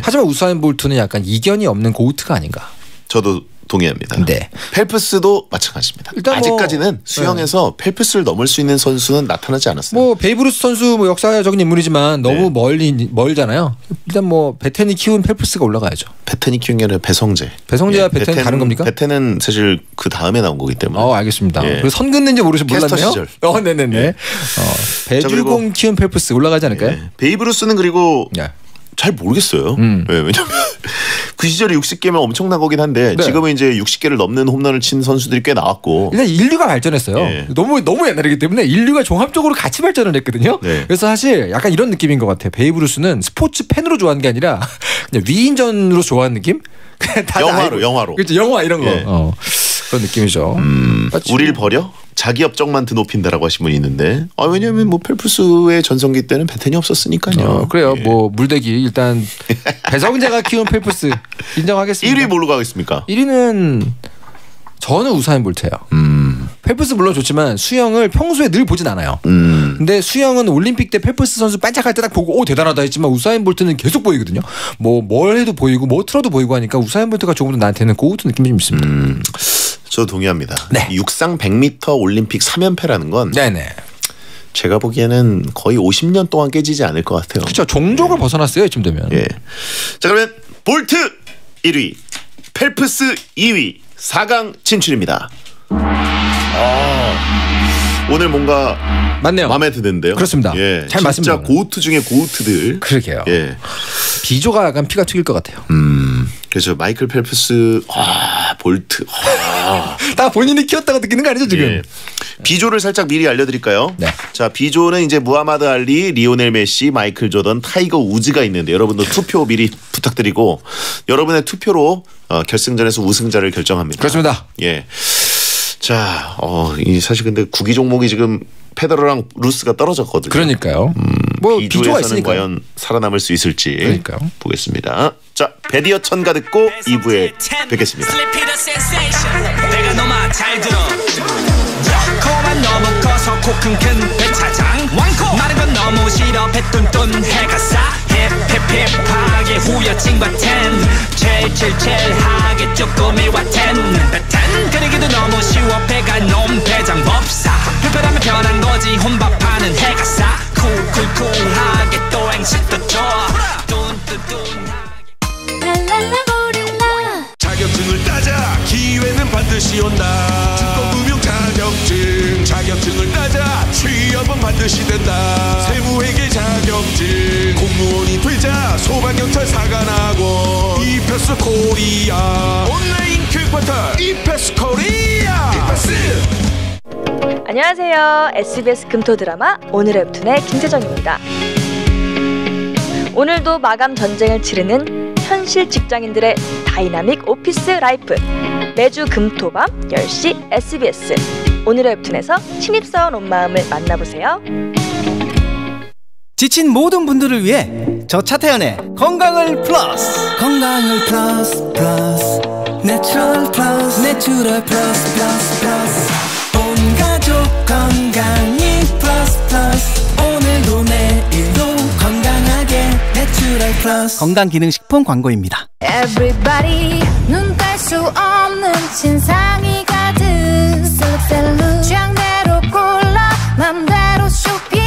하지만 우사인 볼트는 약간 이견이 없는 고우트가 아닌가. 저도 동의합니다. 네. 펠프스도 마찬가지입니다. 일단 아직까지는 수영에서 펠프스를 넘을 수 있는 선수는 나타나지 않았어요. 뭐 베이브루스 선수 뭐 역사적인 인물이지만 너무 멀잖아요. 일단 뭐 베텐이 키운 펠프스가 올라가야죠. 베텐이 키운 게 아니라 배성재와 베텐 다른 겁니까? 베텐은 사실 그 다음에 나온 거기 때문에. 알겠습니다. 그래서 선 긋는지 몰랐네요. 시절. 네네네. 배주공 키운 펠프스 올라가지 않을까요? 베이브루스는 그리고 잘 모르겠어요. 왜냐면 그 시절에 60개면 엄청난 거긴 한데 지금은 이제 60개를 넘는 홈런을 친 선수들이 꽤 나왔고 일단 인류가 발전했어요. 너무 옛날이기 때문에 인류가 종합적으로 같이 발전을 했거든요. 그래서 사실 약간 이런 느낌인 것 같아요. 베이브루스는 스포츠 팬으로 좋아하는 게 아니라 그냥 위인전으로 좋아하는 느낌? 영화로. 그렇죠. 영화 이런 거. 그런 느낌이죠. 우릴 버려? 자기 업적만 드높인다라고 하신 분이 있는데 왜냐하면 뭐 펠프스의 전성기 때는 베텐이 없었으니까요. 그래요. 뭐 물대기 일단 배성재가 키운 펠프스 인정하겠습니다. 1위 뭘로 가겠습니까? 1위는 저는 우사인 볼트예요. 펠프스 물론 좋지만 수영을 평소에 늘 보진 않아요. 근데 수영은 올림픽 때 펠프스 선수 반짝할 때 딱 보고 대단하다 했지만 우사인 볼트는 계속 보이거든요. 뭐 뭘 해도 보이고 뭐 틀어도 보이고 하니까 우사인 볼트가 조금 더 나한테는 고우트 느낌이 좀 있습니다. 저 동의합니다. 육상 100m 올림픽 3연패라는 건 제가 보기에는 거의 50년 동안 깨지지 않을 것 같아요. 그렇죠. 종족을 벗어났어요. 이쯤 되면. 자 그러면 볼트 1위, 펠프스 2위 4강 진출입니다. 오늘 뭔가 맞네요. 마음에 드는데요. 그렇습니다. 잘 맞습니다. 진짜 고우트 중에 고우트들. 그러게요. 비조가 약간 피가 튀길 것 같아요. 그래서 마이클 펠프스, 볼트. 다 본인이 키웠다고 느끼는 거 아니죠 지금? 비조를 살짝 미리 알려드릴까요? 자, 비조는 이제 무하마드 알리, 리오넬 메시, 마이클 조던, 타이거 우즈가 있는데 여러분도 투표 미리 부탁드리고 여러분의 투표로 결승전에서 우승자를 결정합니다. 그렇습니다. 자, 사실 근데 구기 종목이 지금 페더러랑 루스가 떨어졌거든요. 그러니까요. 뭐 비조가 있으니까 과연 살아남을 수 있을지 그러니까요. 보겠습니다. 자, 배디어 천가 듣고 2부에 뵙겠습니다. 내가 너만 잘 들어 코만 너무 커서 코 큰 배차장 왕코 마른 건 너무 싫어 배뚠뚠 해가 싸 힙힙힙하게 후여친과 텐 첼첼첼하게 쪼꼬미 와텐 베텐 그리기도 너무 쉬워 배가 놈 대장법사 불편하면 편한 거지 혼밥하는 해가 싸 쿨쿨쿨하게 또 행식도 좋아 자격증을 따자 기회는 반드시 온다 증권금융 자격증 자격증을 따자 취업은 반드시 된다 세무회계 자격증 공무원이 되자 소방경찰사가 나고 이패스 코리아 온라인 퀵포털 이패스 코리아 이패스. 안녕하세요. SBS 금토 드라마 오늘의 웹툰의 김세정입니다. 오늘도 마감 전쟁을 치르는 현실 직장인들의 다이나믹 오피스 라이프. 매주 금토밤 10시 SBS 오늘의 웹툰에서 신입사원 온 마음을 만나보세요. 지친 모든 분들을 위해 저 차태현의 건강을 플러스. 건강을 플러스 플러스 내추럴 플러스 내추럴 플러스 플러스 플러스 온 가족 건강이 플러스 플러스 오늘도 내일도 건강하게 내추럴 플러스 건강기능식품 광고입니다. Everybody 눈 뗄 수 없는 신상이 가득 셀럽셀럽 취향대로 골라 맘대로 쇼핑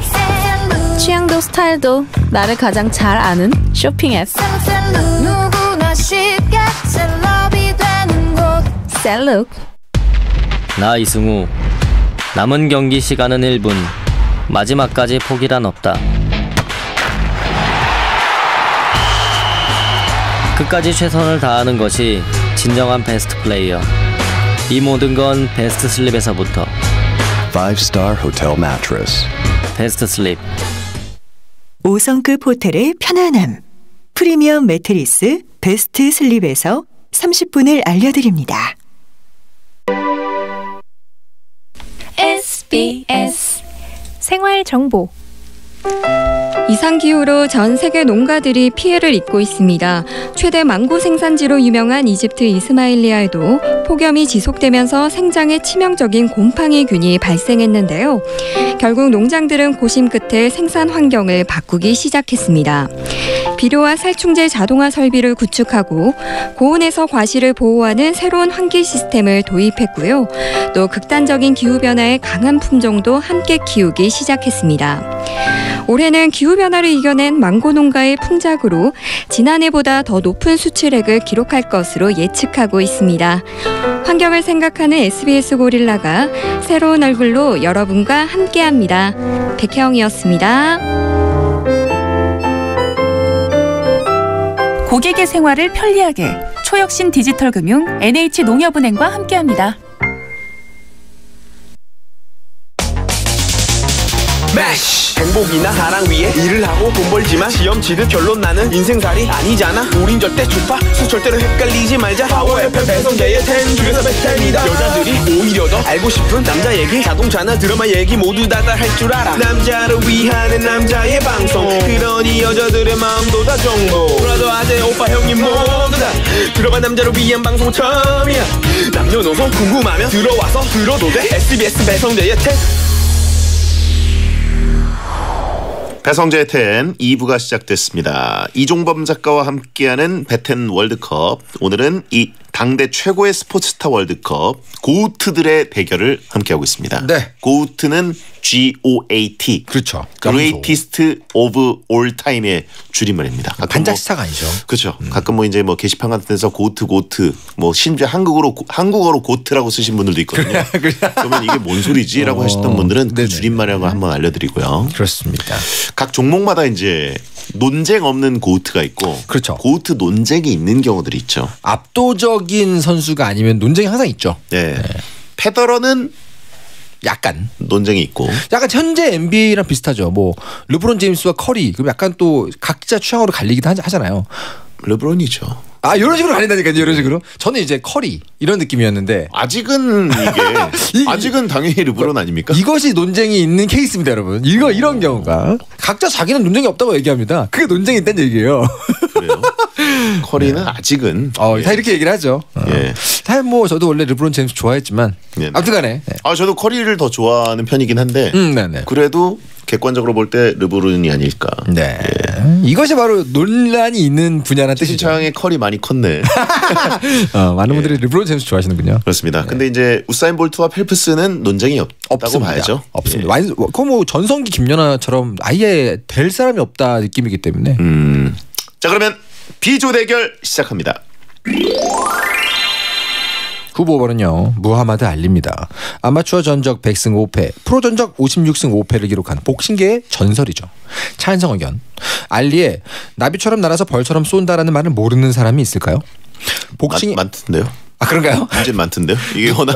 셀럽셀럽 취향도 스타일도 나를 가장 잘 아는 쇼핑 앱 셀럽셀럽 누구나 쉽게 셀럽이 되는 곳 셀럽. 나 이승우. 남은 경기 시간은 1분. 마지막까지 포기란 없다. 끝까지 최선을 다하는 것이 진정한 베스트 플레이어. 이 모든 건 베스트 슬립에서부터. 5-star hotel mattress. 베스트 슬립. 5성급 호텔의 편안함. 프리미엄 매트리스 베스트 슬립에서 30분을 알려드립니다. SBS 생활정보. 이상기후로 전 세계 농가들이 피해를 입고 있습니다. 최대 망고 생산지로 유명한 이집트 이스마일리아에도 폭염이 지속되면서 생장에 치명적인 곰팡이균이 발생했는데요. 결국 농장들은 고심 끝에 생산 환경을 바꾸기 시작했습니다. 비료와 살충제 자동화 설비를 구축하고 고온에서 과실을 보호하는 새로운 환기 시스템을 도입했고요. 또 극단적인 기후변화의 강한 품종도 함께 키우기 시작했습니다. 올해는 기후변화를 이겨낸 망고 농가의 풍작으로 지난해보다 더 높은 수출액을 기록할 것으로 예측하고 있습니다. 환경을 생각하는 SBS 고릴라가 새로운 얼굴로 여러분과 함께합니다. 백혜영이었습니다. 고객의 생활을 편리하게 초혁신 디지털금융 NH농협은행과 함께합니다. 매쉬! 행복이나 사랑 위해 일을 하고 돈 벌지만 시험 치듯 결론 나는 인생살이 아니잖아. 우린 절대 주파수 절대로 헷갈리지 말자. 파워 FM 배성재의 10 중에서 베스트 10이다. 여자들이 오히려 더 알고 싶은 남자 얘기 자동차나 드라마 얘기 모두 다 할 줄 알아. 남자를 위하는 남자의 방송 그러니 여자들의 마음도 다 정보. 브라더 아재 오빠 형님 모두 다 들어봐. 남자를 위한 방송 처음이야. 남녀노소 궁금하면 들어와서 들어도 돼. SBS 배성재의 10. 배성재의 10 2부가 시작됐습니다. 이종범 작가와 함께하는 배텐 월드컵. 오늘은 이 당대 최고의 스포츠스타 월드컵 고우트들의 대결을 함께하고 있습니다. 네. 고우트는 GOAT. 그렇죠. Greatest of All Time의 줄임말입니다. 반짝스타가 아니죠. 그렇죠. 가끔 뭐 이제 뭐 게시판 같은 데서 고우트 뭐 심지어 한국어로 고트라고 쓰신 분들도 있거든요. 그러면 이게 뭔 소리지라고 하셨던 분들은 그 줄임말이라고 한번 알려드리고요. 그렇습니다. 각 종목마다 이제 논쟁 없는 고우트가 있고, 그렇죠. 고우트 논쟁이 있는 경우들이 있죠. 압도적인 선수가 아니면 논쟁이 항상 있죠. 네. 페더러는 약간 논쟁이 있고, 약간 현재 NBA랑 비슷하죠. 뭐 르브론 제임스와 커리, 그럼 약간 또 각자 취향으로 갈리기도 하잖아요. 르브론이죠. 아, 이런 식으로 갈린다니까요. 이런 식으로. 저는 이제 커리 이런 느낌이었는데 아직은 이게 아직은 당연히 르브론 아닙니까? 이것이 논쟁이 있는 케이스입니다, 여러분. 이런 경우가 각자 자기는 논쟁이 없다고 얘기합니다. 그게 논쟁이 있다는 얘기예요. 그래요? 커리는 아직은 다 이렇게 얘기를 하죠. 예. 사실 뭐 저도 원래 르브론 제임스 좋아했지만 아무튼간에 저도 커리를 더 좋아하는 편이긴 한데 네네. 그래도 객관적으로 볼 때 르브론이 아닐까. 네. 이것이 바로 논란이 있는 분야라는 뜻이죠. 채팅창에 컬이 많이 컸네. 많은 분들이 르브론 제임스 좋아하시는군요. 그렇습니다. 근데 이제 우사인 볼트와 펠프스는 논쟁이 없다고 없습니다. 봐야죠. 없습니다. 그거 뭐 전성기 김연아처럼 아예 될 사람이 없다 느낌이기 때문에. 자, 그러면 B조 대결 시작합니다. 후보번은요 무하마드 알리입니다. 아마추어 전적 100승 5패, 프로 전적 56승 5패를 기록한 복싱계의 전설이죠. 찬성 의견. 알리의 나비처럼 날아서 벌처럼 쏜다라는 말을 모르는 사람이 있을까요? 복싱이 많던데요. 아 그런가요? 문제 많던데요. 이게 워낙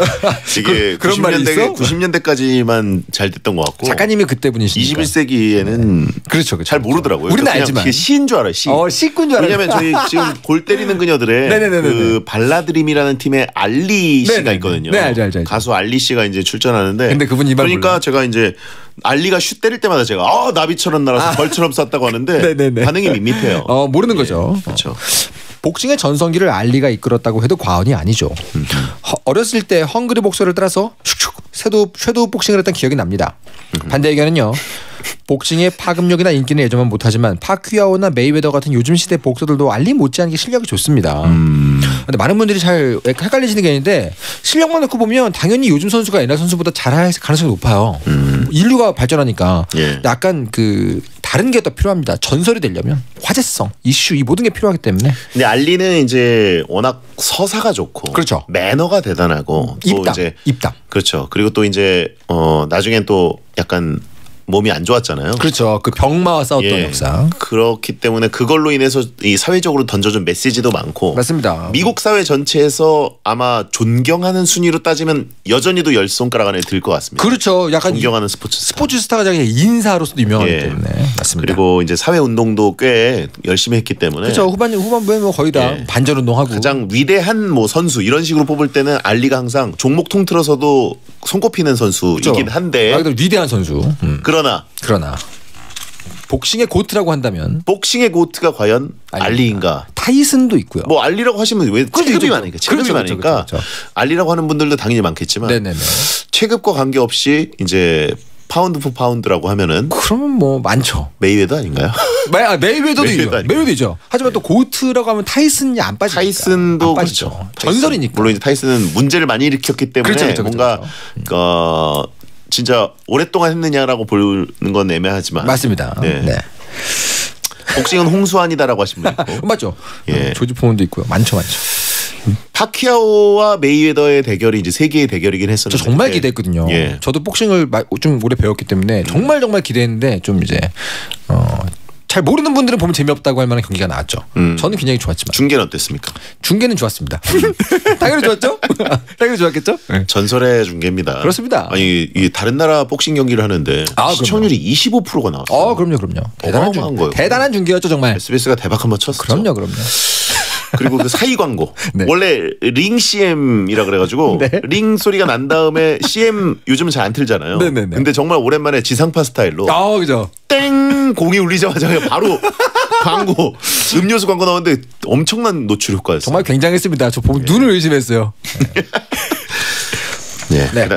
이게 그런 말이 있어? 90년대까지만 잘 됐던 것 같고 작가님이 그때 분이시니까 21세기에는 그렇죠. 잘 모르더라고요. 우리는 그냥 알지만 그게 시인 줄 알아요. 시. 시꾼 줄 알아요. 왜냐하면 저희 지금 골 때리는 그녀들의 그 발라드림이라는 팀의 알리 씨가 있거든요. 네, 알죠. 가수 알리 씨가 이제 출전하는데. 근데 그분이 그러니까 몰라요. 제가 이제 알리가 슛 때릴 때마다 제가 나비처럼 날아서 벌처럼 쐈다고 하는데 반응이 밋밋해요. 모르는 거죠. 그렇죠. 복싱의 전성기를 알리가 이끌었다고 해도 과언이 아니죠. 어렸을 때 헝그리 복서를 따라서 섀도우 복싱을 했던 기억이 납니다. 반대 의견은요. 복싱의 파급력이나 인기는 예전만 못하지만 파퀴아오나 메이웨더 같은 요즘 시대 복서들도 알리 못지않게 실력이 좋습니다. 근데 많은 분들이 잘 헷갈리시는 게 있는데 실력만 놓고 보면 당연히 요즘 선수가 옛날 선수보다 잘할 가능성이 높아요. 인류가 발전하니까 약간 그 다른 게 더 필요합니다. 전설이 되려면 화제성, 이슈 이 모든 게 필요하기 때문에. 근데 알리는 이제 워낙 서사가 좋고, 그렇죠. 매너가 대단하고, 입담, 입담. 그렇죠. 그리고 또 이제 나중엔 또 약간 몸이 안 좋았잖아요. 그렇죠. 그 병마와 싸웠던 역사. 그렇기 때문에 그걸로 인해서 이 사회적으로 던져준 메시지도 많고. 맞습니다. 미국 사회 전체에서 아마 존경하는 순위로 따지면 여전히도 10손가락 안에 들 것 같습니다. 그렇죠. 약간 존경하는 스포츠 스타가 자기 인사로서도 유명하기 때문에. 맞습니다. 그리고 이제 사회 운동도 꽤 열심히 했기 때문에. 그렇죠. 후반부에 뭐 거의 다 반전 운동하고. 가장 위대한 뭐 선수 이런 식으로 뽑을 때는 알리가 항상 종목 통틀어서도 손꼽히는 선수이긴 그렇죠. 한데. 위대한 선수. 그러나 복싱의 고트라고 한다면 복싱의 고트가 과연 알리인가? 타이슨도 있고요. 뭐 알리라고 하시면 왜 체급이 많으니까 그렇죠. 많으니까 알리라고 하는 분들도 당연히 많겠지만 체급과 관계없이 이제 파운드 포 파운드라고 하면은 그러면 뭐 많죠. 메이웨더 아닌가요? 메이웨더죠. 하지만 또 고트라고 하면 타이슨이 안 빠지니까. 타이슨도 안 빠지죠. 그렇죠. 전설이니까. 물론 이제 타이슨은 문제를 많이 일으켰기 때문에 뭔가 진짜 오랫동안 했느냐라고 보는 건 애매하지만 맞습니다. 네. 복싱은 홍수환이다라고 하신 분 있고 맞죠. 조지 포먼도 있고요. 많죠. 파키아오와 메이웨더의 대결이 이제 세계의 대결이긴 했었는데 저 정말 기대했거든요. 저도 복싱을 좀 오래 배웠기 때문에 정말 기대했는데 좀 이제 잘 모르는 분들은 보면 재미없다고 할 만한 경기가 나왔죠. 저는 굉장히 좋았지만. 중계는 어땠습니까? 중계는 좋았습니다. 당연히 좋았죠? 당연히 좋았겠죠? 전설의 중계입니다. 그렇습니다. 아니 다른 나라 복싱 경기를 하는데 시청률이 25%가 나왔어요. 그럼요. 대단한 대단한 중계였죠 정말. SBS가 대박 한번 쳤었죠. 그럼요. 그리고 그 사이 광고 원래 링 CM이라 그래가지고 링 소리가 난 다음에 CM 요즘은 잘 안 틀잖아요. 근데 정말 오랜만에 지상파 스타일로 그죠. 땡 공이 울리자마자 바로 광고 음료수 광고 나오는데 엄청난 노출 효과였어요. 정말 굉장했습니다. 저 보면 눈을 의심했어요.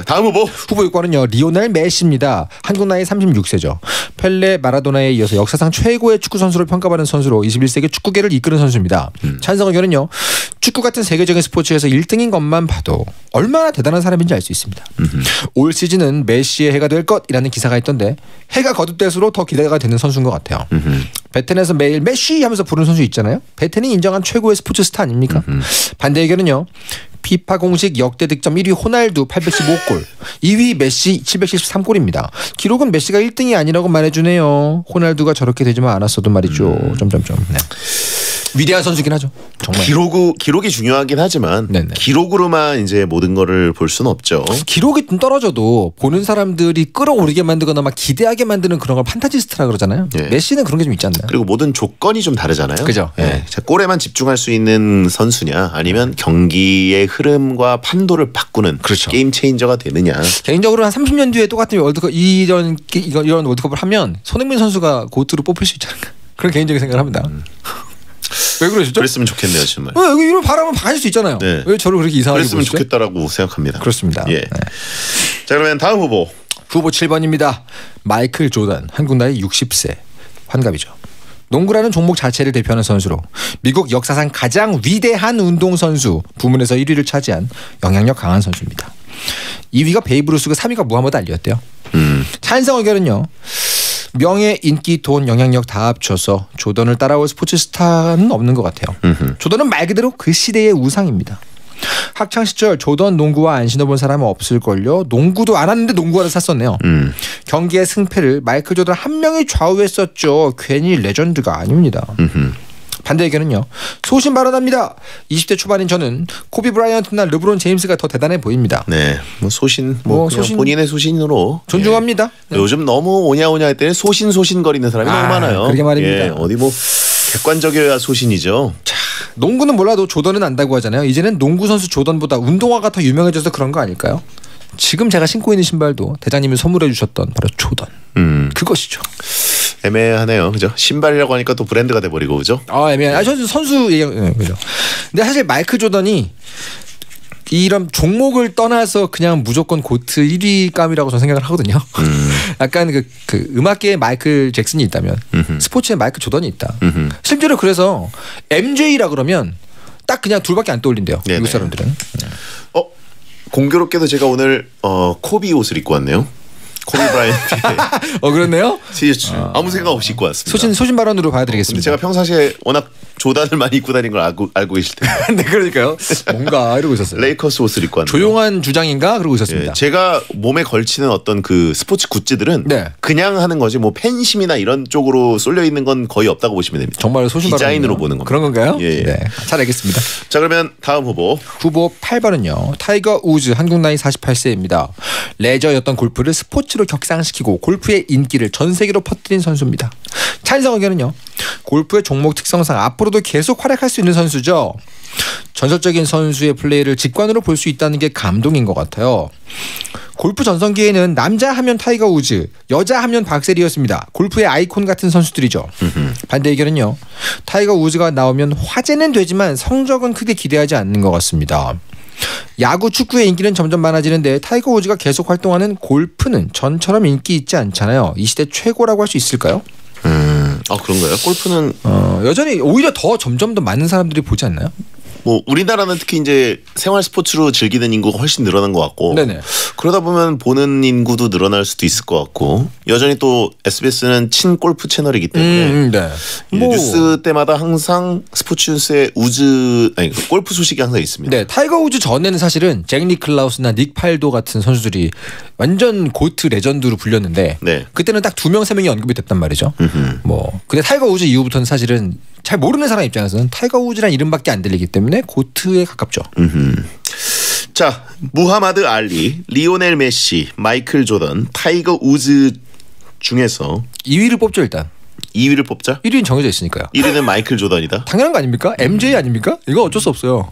다음 후보 6번은요 리오넬 메시입니다. 한국 나이 36세죠. 펠레, 마라도나에 이어서 역사상 최고의 축구 선수로 평가받는 선수로 21세기 축구계를 이끄는 선수입니다. 찬성 의견은요 축구 같은 세계적인 스포츠에서 1등인 것만 봐도 얼마나 대단한 사람인지 알 수 있습니다. 올 시즌은 메시의 해가 될 것이라는 기사가 있던데 해가 거듭될수록 더 기대가 되는 선수인 것 같아요. 베텐에서 매일 메시 하면서 부르는 선수 있잖아요. 베텐이 인정한 최고의 스포츠 스타 아닙니까? 반대 의견은요 피파 공식 역대 득점 1위 호날두 815골, 2위 메시 773골입니다. 기록은 메시가 1등이 아니라고 말해주네요. 호날두가 저렇게 되지만 않았어도 말이죠. 위대한 선수긴 하죠. 정말. 기록이 중요하긴 하지만 기록으로만 이제 모든 거를 볼 수는 없죠. 기록이 좀 떨어져도 보는 사람들이 끌어오르게 만들거나 막 기대하게 만드는 그런 걸 판타지스트라 그러잖아요. 메시는 그런 게 좀 있지 않나요? 그리고 모든 조건이 좀 다르잖아요. 그죠. 골에만 집중할 수 있는 선수냐 아니면 경기의 흐름과 판도를 바꾸는 게임 체인저가 되느냐. 개인적으로 한 30년 뒤에 똑같은 월드컵 이런 월드컵을 하면 손흥민 선수가 고트로 뽑힐 수 있지 않을까. 그런 개인적인 생각을 합니다. 왜 그러시죠? 그랬으면 좋겠네요, 정말. 이런 바람은 가질 수 있잖아요. 왜 저를 그렇게 이상하게 보시죠? 그랬으면 좋겠다라고 생각합니다. 그렇습니다. 자, 그러면 다음 후보 후보 7번입니다. 마이클 조던, 한국 나이 60세, 환갑이죠. 농구라는 종목 자체를 대표하는 선수로 미국 역사상 가장 위대한 운동선수 부문에서 1위를 차지한 영향력 강한 선수입니다. 2위가 베이브 루스고 3위가 무하머드 알리였대요. 찬성 의견은요. 명예, 인기, 돈, 영향력 다 합쳐서 조던을 따라올 스포츠 스타는 없는 것 같아요. 조던은 말 그대로 그 시대의 우상입니다. 학창시절 조던 농구화 안 신어본 사람은 없을걸요. 농구도 안 하는데 농구화를 샀었네요. 경기의 승패를 마이클 조던 한 명이 좌우했었죠. 괜히 레전드가 아닙니다. 반대 의견은요. 소신 발언합니다. 20대 초반인 저는 코비 브라이언트나 르브론 제임스가 더 대단해 보입니다. 네, 뭐 소신, 소신 본인의 소신으로 존중합니다. 네. 요즘 너무 오냐오냐 할 때는 소신거리는 사람이 너무 많아요. 그러게 말입니다. 예, 어디 뭐 객관적이어야 소신이죠. 자, 농구는 몰라도 조던은 안다고 하잖아요. 이제는 농구 선수 조던보다 운동화가 더 유명해져서 그런 거 아닐까요? 지금 제가 신고 있는 신발도 대장님이 선물해 주셨던 바로 조던. 그것이죠. 애매하네요, 그죠? 신발이라고 하니까 또 브랜드가 돼버리고, 그죠? 애매해. 저 선수 얘기, 그죠? 근데 사실 마이클 조던이 이런 종목을 떠나서 그냥 무조건 고트 1위감이라고 저는 생각을 하거든요. 약간 그 음악계에 마이클 잭슨이 있다면 스포츠에 마이클 조던이 있다. 실제로 그래서 MJ라 그러면 딱 그냥 둘밖에 안 떠올린대요. 미국 사람들은. 공교롭게도 제가 오늘 코비 옷을 입고 왔네요. 코비 브라이언트. 그렇네요. 아무 생각 없이 입고 왔습니다. 소신 발언으로 봐드리겠습니다. 제가 평상시에 워낙 조단을 많이 입고 다니는 걸 알고 계실 텐데. 네, 그러니까요. 뭔가 이러고 있었어요. 레이커스 옷을 입고 왔네요. 조용한 주장인가 그러고 있었습니다. 예, 제가 몸에 걸치는 어떤 그 스포츠 굿즈들은 그냥 하는 거지 뭐 팬심이나 이런 쪽으로 쏠려 있는 건 거의 없다고 보시면 됩니다. 정말 소신 발언 디자인으로 보는 겁니다. 그런 건가요? 예. 네, 잘 알겠습니다. 자, 그러면 다음 후보 8번은요. 타이거 우즈, 한국 나이 48세입니다. 레저였던 골프를 스포츠로 격상시키고 골프의 인기를 전 세계로 퍼뜨린 선수입니다. 찬성 의견은요. 골프의 종목 특성상 앞으로도 계속 활약할 수 있는 선수죠. 전설적인 선수의 플레이를 직관으로 볼 수 있다는 게 감동인 것 같아요. 골프 전성기에는 남자 하면 타이거 우즈, 여자 하면 박세리였습니다. 골프의 아이콘 같은 선수들이죠. 반대 의견은요. 타이거 우즈가 나오면 화제는 되지만 성적은 크게 기대하지 않는 것 같습니다. 야구, 축구의 인기는 점점 많아지는데 타이거 우즈가 계속 활동하는 골프는 전처럼 인기 있지 않잖아요. 이 시대 최고라고 할 수 있을까요? 그런가요? 골프는 여전히 오히려 더 점점 더 많은 사람들이 보지 않나요? 뭐 우리나라는 특히 이제 생활 스포츠로 즐기는 인구가 훨씬 늘어난 것 같고 네네. 그러다 보면 보는 인구도 늘어날 수도 있을 것 같고 여전히 또 SBS는 친 골프 채널이기 때문에 네. 뉴스 때마다 항상 스포츠 뉴스에 골프 소식이 항상 있습니다. 네, 타이거 우즈 전에는 사실은 잭 니클라우스나 닉 팔도 같은 선수들이 완전 고트 레전드로 불렸는데 그때는 딱 2명 3명이 언급이 됐단 말이죠. 근데 타이거 우즈 이후부터는 사실은 잘 모르는 사람 입장에서는 타이거 우즈란 이름밖에 안 들리기 때문에 고트에 가깝죠. 자, 무하마드 알리, 리오넬 메시, 마이클 조던, 타이거 우즈 중에서 2위를 뽑죠 일단. 2위를 뽑자? 1위는 정해져 있으니까요. 1위는 마이클 조던이다. 당연한 거 아닙니까? MJ 아닙니까? 이거 어쩔 수 없어요.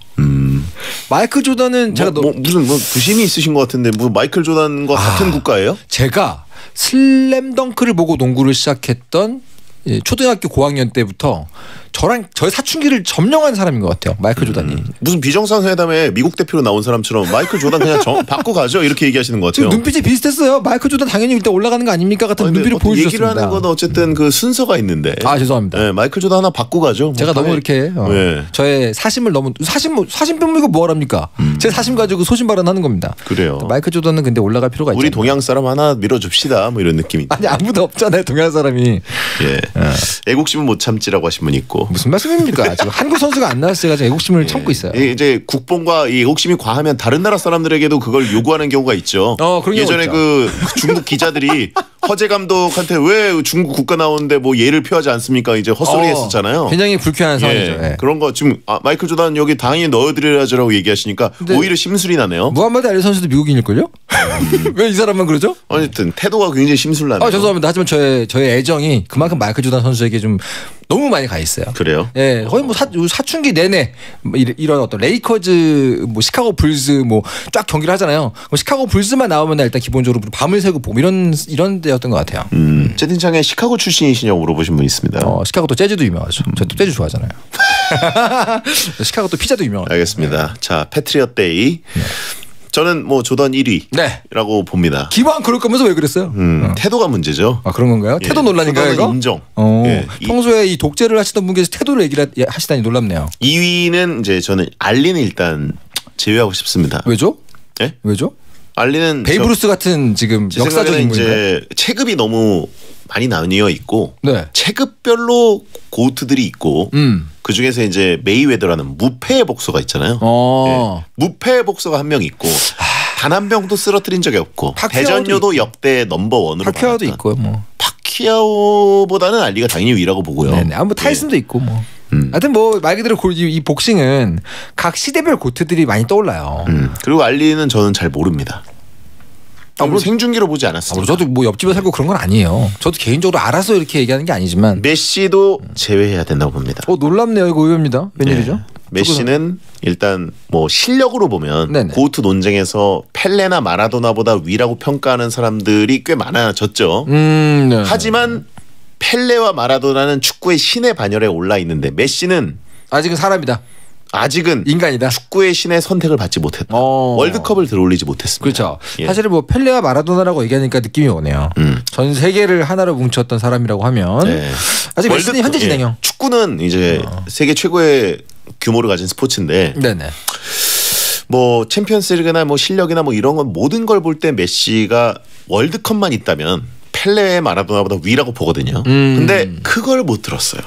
마이클 조던은 제가 무슨 부심이 있으신 것 같은데 마이클 조던과 같은 국가예요? 제가 슬램덩크를 보고 농구를 시작했던 초등학교 고학년 때부터 저의 사춘기를 점령한 사람인 것 같아요. 마이클 조던이. 무슨 비정상회담에 미국 대표로 나온 사람처럼 마이클 조던 그냥 받고 가죠 이렇게 얘기하시는 것 같아요. 지금 눈빛이 비슷했어요. 마이클 조던 당연히 일단 올라가는 거 아닙니까 같은 눈빛을 보여주셨습니다. 얘기를 하는 건 어쨌든 그 순서가 있는데. 죄송합니다. 네, 마이클 조던 하나 받고 가죠. 제가 너무 이렇게 저의 사심을 너무 사심 뿜이고 뭐랍니까? 제 사심 가지고 소신 발언하는 겁니다. 그래요. 마이클 조던은 근데 올라갈 필요가 있죠. 우리 동양 사람 하나 밀어줍시다 뭐 이런 느낌이. 아니 아무도 없잖아요 동양 사람이. 애국심은 못 참지라고 하신 분 있고. 무슨 말씀입니까? 지금 한국 선수가 안 나왔어요. 제가 애국심을 참고 있어요. 이제 국뽕과 이 애국심이 과하면 다른 나라 사람들에게도 그걸 요구하는 경우가 있죠. 예전에 그 중국 기자들이 허재 감독한테 왜 중국 국가 나오는데 뭐 예를 표하지 않습니까? 이제 헛소리 했었잖아요. 굉장히 불쾌한 상황이죠. 그런 거 지금 마이클 조던 여기 당연히 넣어드려야죠라고 얘기하시니까 오히려 심술이 나네요. 무하마드 알리 선수도 미국인일걸요? 왜 이 사람만 그러죠? 어쨌든 태도가 굉장히 심술나네요. 죄송합니다. 하지만 저의 애정이 그만큼 마이클 조던 선수에게 좀 너무 많이 가 있어요. 그래요? 예, 거의 뭐 사춘기 내내 이런 어떤 레이커즈, 뭐 시카고 불스 뭐 쫙 경기를 하잖아요. 시카고 불스만 나오면 일단 기본적으로 밤을 새고 보고 이런 데였던 것 같아요. 채팅창에 시카고 출신이시냐고 물어보신 분 있습니다. 시카고 또 재즈도 유명하죠. 제가 또 재즈 좋아하잖아요. 시카고 또 피자도 유명하죠. 알겠습니다. 자, 패트리엇 데이. 저는 뭐 조던 1위라고 봅니다. 기왕 그럴 거면서 왜 그랬어요? 태도가 문제죠. 아 그런 건가요? 예. 태도 논란인가요 이거? 인정. 예. 평소에 이 독재를 하시던 분께서 태도를 얘기를 하시다니 놀랍네요. 2위는 이제 저는 알리는 일단 제외하고 싶습니다. 왜죠? 예? 왜죠? 알리는 베이브루스 같은 지금 역사적 인물인가요? 이제 체급이 너무 많이 나뉘어 있고 네. 체급별로 고트들이 있고 그 중에서 이제 메이웨더라는 무패 복서가 있잖아요. 예. 무패 복서가 한 명 있고 단 한 명도 쓰러뜨린 적이 없고 대전료도 역대 넘버 1으로 파키아오도 있고 뭐 파키아오보다는 알리가 당연히 위라고 보고요. 네네. 뭐 타이슨도 있고 뭐. 하여튼 뭐 말 그대로 이 복싱은 각 시대별 고트들이 많이 떠올라요. 그리고 알리는 저는 잘 모릅니다. 생중계로 보지 않았습니다. 저도 뭐 옆집에 살고 그런 건 아니에요. 저도 개인적으로 알아서 이렇게 얘기하는 게 아니지만 메시도 제외해야 된다고 봅니다. 놀랍네요. 이거 의외입니다. 웬일이죠? 네. 메시는 일단 뭐 실력으로 보면 고트 논쟁에서 펠레나 마라도나보다 위라고 평가하는 사람들이 꽤 많아졌죠. 네. 하지만 펠레와 마라도나는 축구의 신의 반열에 올라 있는데 메시는 아직은 사람이다. 아직은 인간이다. 축구의 신의 선택을 받지 못했다. 월드컵을 들어올리지 못했습니다. 그렇죠. 예. 사실은 뭐 펠레와 마라도나라고 얘기하니까 느낌이 오네요. 전 세계를 하나로 뭉쳤던 사람이라고 하면 아직 메시는 현재 진행형. 축구는 이제 세계 최고의 규모를 가진 스포츠인데 뭐 챔피언스리그나 뭐 실력이나 뭐 이런 건 모든 걸 볼 때 메시가 월드컵만 있다면 펠레 마라도나보다 위라고 보거든요. 근데 그걸 못 들었어요.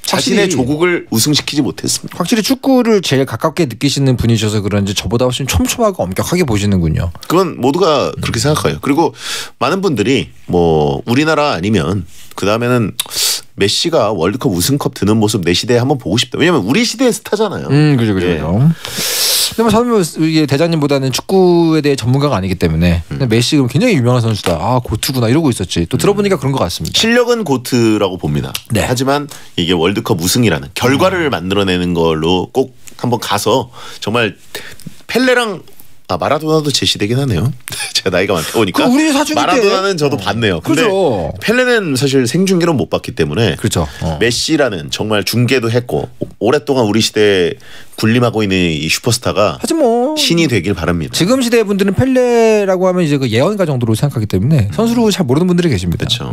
자신의 조국을 우승시키지 못했습니다. 확실히 축구를 제일 가깝게 느끼시는 분이셔서 그런지 저보다 훨씬 촘촘하고 엄격하게 보시는군요. 그건 모두가 그렇게 생각해요. 그리고 많은 분들이 뭐 우리나라 아니면 그 다음에는 메시가 월드컵 우승컵 드는 모습 내 시대에 한번 보고 싶다. 왜냐면 우리 시대의 스타잖아요. 그죠. 예. 근데 뭐 저는 이게 대장님보다는 축구에 대해 전문가가 아니기 때문에 메시 굉장히 유명한 선수다. 아 고트구나 이러고 있었지. 또 들어보니까 그런 것 같습니다. 실력은 고트라고 봅니다. 하지만 이게 월드컵 우승이라는 결과를 만들어내는 걸로 꼭 한번 가서 정말 펠레랑 마라도나도 제 시대긴 하네요. 제가 나이가 많다 보니까 우리 사춘기 마라도나는 저도 봤네요. 근데 그렇죠. 펠레는 사실 생중계로 못 봤기 때문에 그렇죠. 메시라는 정말 중계도 했고 오랫동안 우리 시대에 군림하고 있는 이 슈퍼스타가 신이 되길 바랍니다. 지금 시대 분들은 펠레라고 하면 이제 그 예언가 정도로 생각하기 때문에 선수로 잘 모르는 분들이 계십니다. 그렇죠.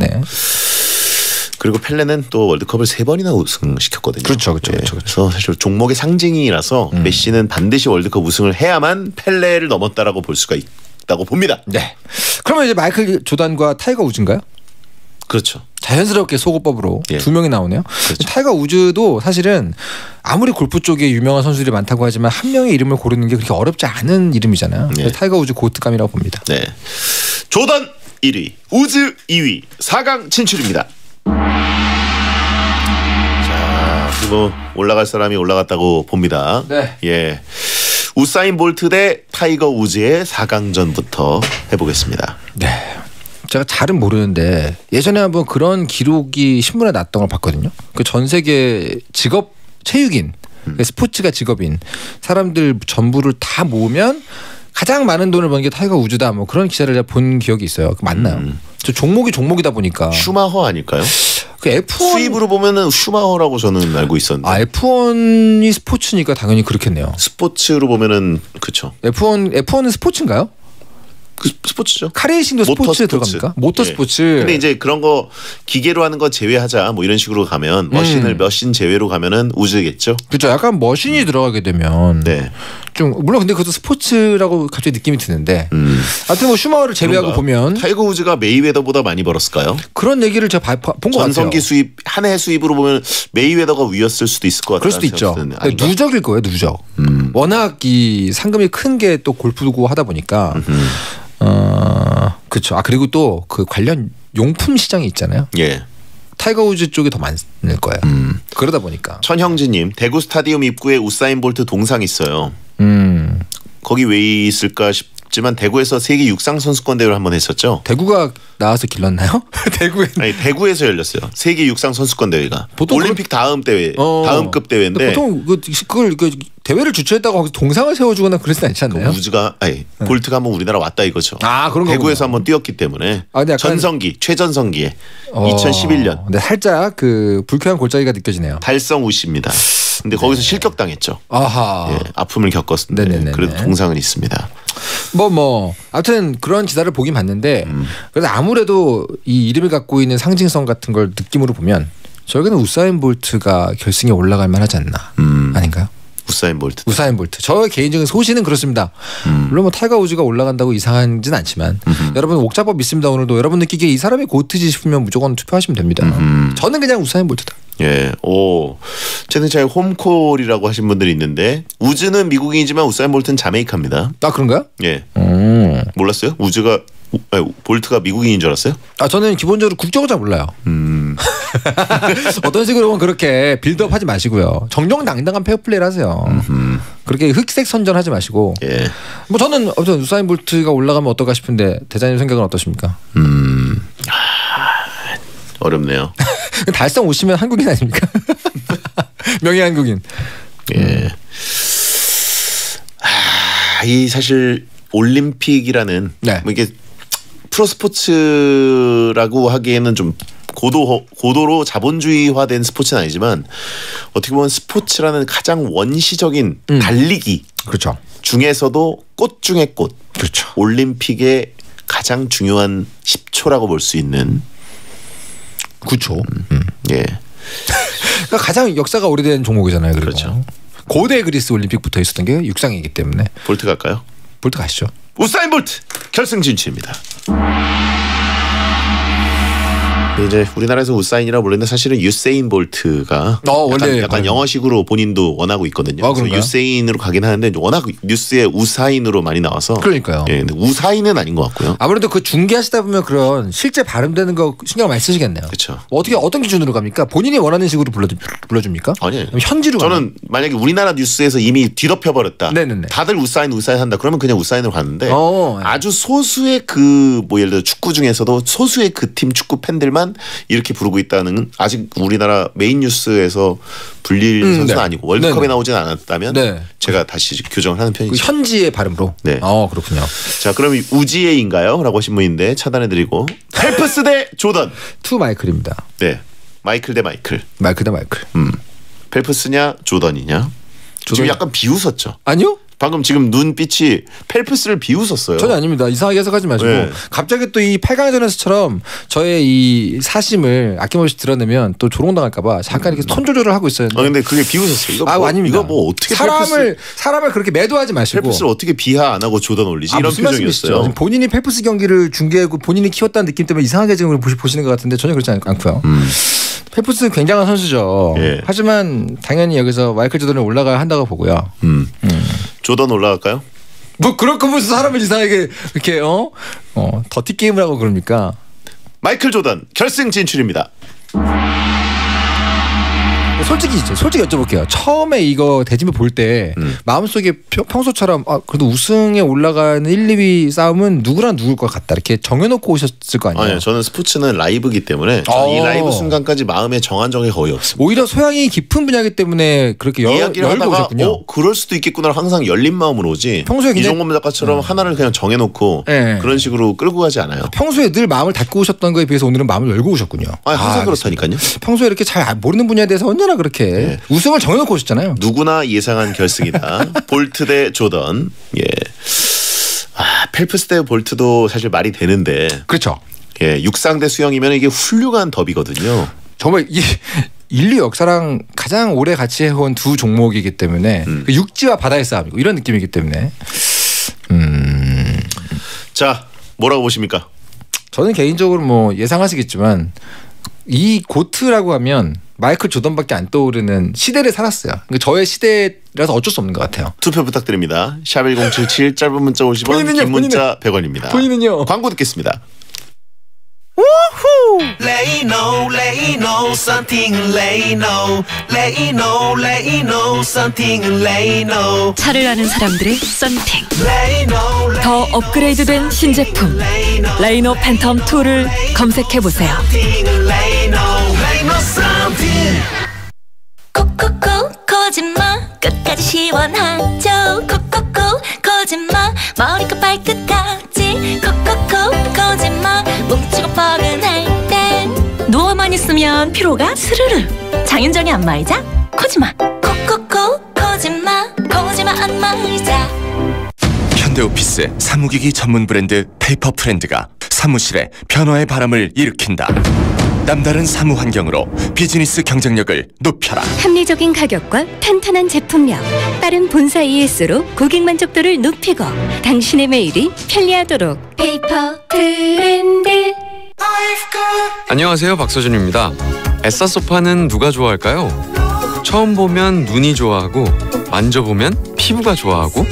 그리고 펠레는 또 월드컵을 3번이나 우승시켰거든요. 그렇죠. 그래서 사실 종목의 상징이라서 메시는 반드시 월드컵 우승을 해야만 펠레를 넘었다라고 볼 수가 있다고 봅니다. 네. 그러면 이제 마이클 조단과 타이거 우즈인가요? 그렇죠. 자연스럽게 소고법으로 두 명이 나오네요. 그렇죠. 타이거 우즈도 사실은 아무리 골프 쪽에 유명한 선수들이 많다고 하지만 한 명의 이름을 고르는 게 그렇게 어렵지 않은 이름이잖아요. 타이거 우즈 고트감이라고 봅니다. 네. 조던 1위, 우즈 2위, 4강 진출입니다. 뭐 올라갈 사람이 올라갔다고 봅니다. 예, 우사인 볼트 대 타이거 우즈의 4강전부터 해보겠습니다. 네, 제가 잘은 모르는데 예전에 한번 그런 기록이 신문에 났던 걸 봤거든요. 그 전 세계 직업 체육인, 스포츠가 직업인 사람들 전부를 다 모으면 가장 많은 돈을 버는 게 타이거 우즈다. 뭐 그런 기사를 제가 본 기억이 있어요. 맞나요? 저 종목이 종목이다 보니까 슈마허 아닐까요? 그 F1 수입으로 보면은 슈마허라고 저는 알고 있었는데. F1이 스포츠니까 당연히 그렇겠네요. 스포츠로 보면은 그렇죠. F1은 스포츠인가요? 그 스포츠죠. 카레이싱도 스포츠에 들어갑니까? 모터 스포츠. 근데 이제 그런 거 기계로 하는 거 제외하자 뭐 이런 식으로 가면 머신 제외로 가면은 우즈겠죠. 그렇죠. 약간 머신이 들어가게 되면 좀 물론 근데 그것도 스포츠라고 갑자기 느낌이 드는데 하여튼 뭐 슈마허를 제외하고 보면 타이거 우즈가 메이웨더보다 많이 벌었을까요? 그런 얘기를 제가 본 것 같아요. 전성기 수입 한 해 수입으로 보면 메이웨더가 위였을 수도 있을 것 같아요. 그럴 수도 있죠. 누적일 거예요. 누적. 워낙 이 상금이 큰 게 또 골프고 하다 보니까 그렇죠. 그리고 또 그 관련 용품 시장이 있잖아요. 예. 타이거 우즈 쪽이 더 많을 거예요. 그러다 보니까. 천형진님, 대구 스타디움 입구에 우사인 볼트 동상 있어요. 거기 왜 있을까 싶지만 대구에서 세계 육상 선수권 대회를 한번 했었죠. 대구가 나와서 길렀나요? 대구에서 열렸어요. 세계 육상 선수권 대회가. 보통 올림픽 다음 대회, 다음급 대회인데. 보통 그걸 대회를 주최했다고 거기서 동상을 세워주거나 그러진 않지 않나요? 우즈가 볼트가 한번 우리나라 왔다 이거죠. 그런 대구에서 한번 뛰었기 때문에. 전성기, 최전성기에 2011년. 근데 살짝 그 불쾌한 골짜기가 느껴지네요. 달성 우씨입니다. 근데 거기서 실격당했죠. 아하. 예, 아픔을 겪었는데 그래도 동상은 있습니다. 아무튼 그런 기사를 보긴 봤는데 그래서 아무래도 이 이름을 갖고 있는 상징성 같은 걸 느낌으로 보면 저에게는 우사인 볼트가 결승에 올라갈 만하지 않나 아닌가요? 우사인 볼트. 저의 개인적인 소신은 그렇습니다. 물론 타이거 우즈가 올라간다고 이상하진 않지만 여러분 옥자법 믿습니다. 오늘도 여러분 느끼기에 이 사람이 고트지 싶으면 무조건 투표하시면 됩니다. 저는 그냥 우사인 볼트다. 예, 채팅창에 홈콜이라고 하신 분들이 있는데 우즈는 미국인이지만 우사인 볼트는 자메이카입니다. 아 그런가요? 예. 몰랐어요? 볼트가 미국인인 줄 알았어요? 저는 기본적으로 국적을 잘 몰라요. 어떤 식으로 그렇게 빌드업 하지 마시고요. 정정당당한 페어플레이를 하세요. 그렇게 흑색 선전하지 마시고. 예. 저는 우사인 볼트가 올라가면 어떨까 싶은데 대장님 생각은 어떠십니까? 어렵네요. 달성 오시면 한국인 아닙니까? 명예 한국인. 예. 이 사실 올림픽이라는 이게 프로스포츠라고 하기에는 좀 고도로 자본주의화된 스포츠는 아니지만 어떻게 보면 스포츠라는 가장 원시적인 달리기 그렇죠. 중에서도 꽃 중의 꽃. 그렇죠. 올림픽의 가장 중요한 10초라고 볼 수 있는 9초. 예. 그러니까 가장 역사가 오래된 종목이잖아요. 그리고. 그렇죠. 고대 그리스 올림픽부터 있었던 게 육상이기 때문에. 볼트 갈까요? 볼트 가시죠. 우사인 볼트 결승 진출입니다. 이제 우리나라에서 우사인이라고 부르는데 사실은 유세인 볼트가 원래 약간 영어식으로 본인도 원하고 있거든요. 그래서 유세인으로 가긴 하는데 워낙 뉴스에 우사인으로 많이 나와서 그러니까요. 예, 근데 우사인은 아닌 것 같고요. 아무래도 그 중계하시다 보면 그런 실제 발음되는 거 신경 많이 쓰시겠네요. 그렇죠. 어떤 기준으로 갑니까? 본인이 원하는 식으로 불러줍니까? 아니에요. 현지로 저는 만약에 우리나라 뉴스에서 이미 뒤덮여 버렸다. 네네네. 다들 우사인 한다. 그러면 그냥 우사인으로 가는데 아주 소수의 예를 들어 축구 중에서도 소수의 그 팀 축구 팬들만 이렇게 부르고 있다는 아직 우리나라 메인 뉴스에서 불릴 선수는 아니고 월드컵에 나오진 않았다면 제가 다시 교정을 하는 편이죠. 그 현지의 발음으로. 네. 그렇군요. 자, 그럼 우지에인가요? 라고 하신 분인데 차단해드리고 펠프스 대 조던. 투 마이클입니다. 네, 마이클 대 마이클. 마이클 대 마이클. 펠프스냐 조던이냐? 지금 약간 비웃었죠? 아니요. 방금 지금 눈빛이 펠프스를 비웃었어요. 전혀 아닙니다. 이상하게 해석하지 마시고 갑자기 또 이 8강전에서처럼 저의 이 사심을 아낌없이 드러내면 또 조롱당할까봐 잠깐 이렇게 손 조절을 하고 있었는데. 근데 그게 비웃었어요. 이거 아닙니다. 이거 뭐 어떻게 사람을 그렇게 매도하지 마시고 펠프스를 어떻게 비하 안 하고 조던 올리지? 이런 표정이었어요. 본인이 펠프스 경기를 중계하고 본인이 키웠다는 느낌 때문에 이상하게 지금 보시는 것 같은데 전혀 그렇지 않고요. 펠프스는 굉장한 선수죠. 예. 하지만 당연히 여기서 마이클 조던을 올라가야 한다고 보고요. 조던 올라갈까요? 뭐 그렇고 무슨 사람을 이상하게 이렇게 더티 게임을 하고 그럽니까? 마이클 조던 결승 진출입니다. 솔직히 여쭤볼게요. 처음에 이거 대진표 볼 때 마음속에 평소처럼 그래도 우승에 올라가는 1, 2위 싸움은 누구랑 누굴 것 같다 이렇게 정해놓고 오셨을 거 아니에요? 아니요. 저는 스포츠는 라이브이기 때문에 이 라이브 순간까지 마음에 정한 적이 거의 없습니다. 오히려 소양이 깊은 분야이기 때문에 그렇게 이야기를 열고 하다가 오셨군요. 그럴 수도 있겠구나 항상 열린 마음으로 오지. 평소에 이종범 작가처럼 하나를 그냥 정해놓고 그런 식으로 끌고 가지 않아요. 평소에 늘 마음을 닫고 오셨던 거에 비해서 오늘은 마음을 열고 오셨군요. 항상 그렇다니까요. 평소에 이렇게 잘 모르는 분야에 대해서 언제나 그렇게 우승을 정해놓고 오셨잖아요. 누구나 예상한 결승이다. 볼트 대 조던. 예. 펠프스 대 볼트도 사실 말이 되는데. 그렇죠. 예, 육상 대 수영이면 이게 훌륭한 더비거든요. 정말 인류 역사랑 가장 오래 같이 해온 두 종목이기 때문에 그 육지와 바다의 싸움이고 이런 느낌이기 때문에. 자, 뭐라고 보십니까? 저는 개인적으로 뭐 예상하시겠지만 이 고트라고 하면 마이클 조던밖에 안 떠오르는 시대를 살았어요. 그러니까 저의 시대라서 어쩔 수 없는 것 같아요. 투표 부탁드립니다. 샵1077 짧은 문자 50원, 긴 문자 100원입니다. 본인은요? 광고 듣겠습니다. Lay no, lay no, something lay no, lay no, lay no, something lay no. 차를 아는 사람들의 썬팅. Lay no, lay 더 업그레이드된 신제품 레이노 팬텀 2를 검색해 보세요. lay no, lay no, something. 콕콕콕 거짓말 끝까지 시원하죠. 콕콕콕 거짓말 머리끝 발끝까지 콕콕콕 거짓말 뭉치고 뻐근할 땐 누워만 있으면 피로가 스르르. 장윤정의 안마의자 코지마. 콕콕콕 거짓말 거짓말 안 말자. 현대오피스 스위스 사무기기 전문 브랜드 페이퍼프렌드가 사무실에 변화의 바람을 일으킨다. 남다른 사무 환경으로 비즈니스 경쟁력을 높여라. 합리적인 가격과 탄탄한 제품력, 빠른 본사 ES로 고객 만족도를 높이고 당신의 매일이 편리하도록 페이퍼프렌드. 안녕하세요, 박서준입니다. 에싸 소파는 누가 좋아할까요? 처음 보면 눈이 좋아하고, 만져보면 피부가 좋아하고,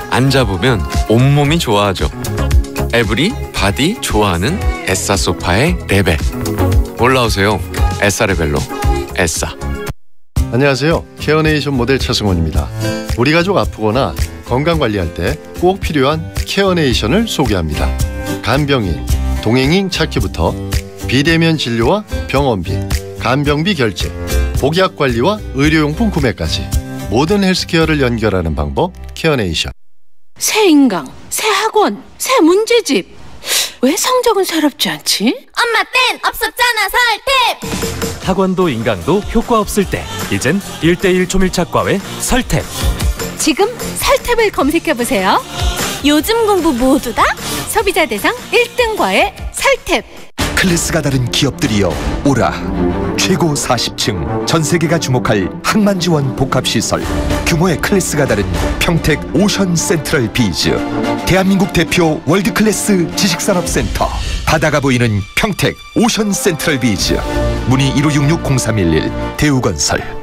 앉아보면 온몸이 좋아하죠. 에브리 바디 좋아하는 에싸 소파의 레벨. 올라오세요, 에싸 레벨로. 에싸. 안녕하세요, 케어네이션 모델 차승원입니다. 우리 가족 아프거나 건강관리할 때 꼭 필요한 케어네이션을 소개합니다. 간병인, 동행인 찾기부터 비대면 진료와 병원비, 간병비 결제, 복약 관리와 의료용품 구매까지 모든 헬스케어를 연결하는 방법, 케어네이션. 새 인강, 새 학원, 새 문제집. 왜 성적은 새롭지 않지? 엄마 땐 없었잖아, 설탭. 학원도 인강도 효과 없을 때 이젠 1:1 초밀착과외 설탭. 지금 설탭을 검색해보세요. 요즘 공부 모두 다 소비자 대상 1등과의 설탭. 클래스가 다른 기업들이여 오라. 최고 40층 전세계가 주목할 항만지원 복합시설, 규모의 클래스가 다른 평택 오션 센트럴 비즈, 대한민국 대표 월드클래스 지식산업센터, 바다가 보이는 평택 오션 센트럴 비즈. 문의 1566-0311 대우건설.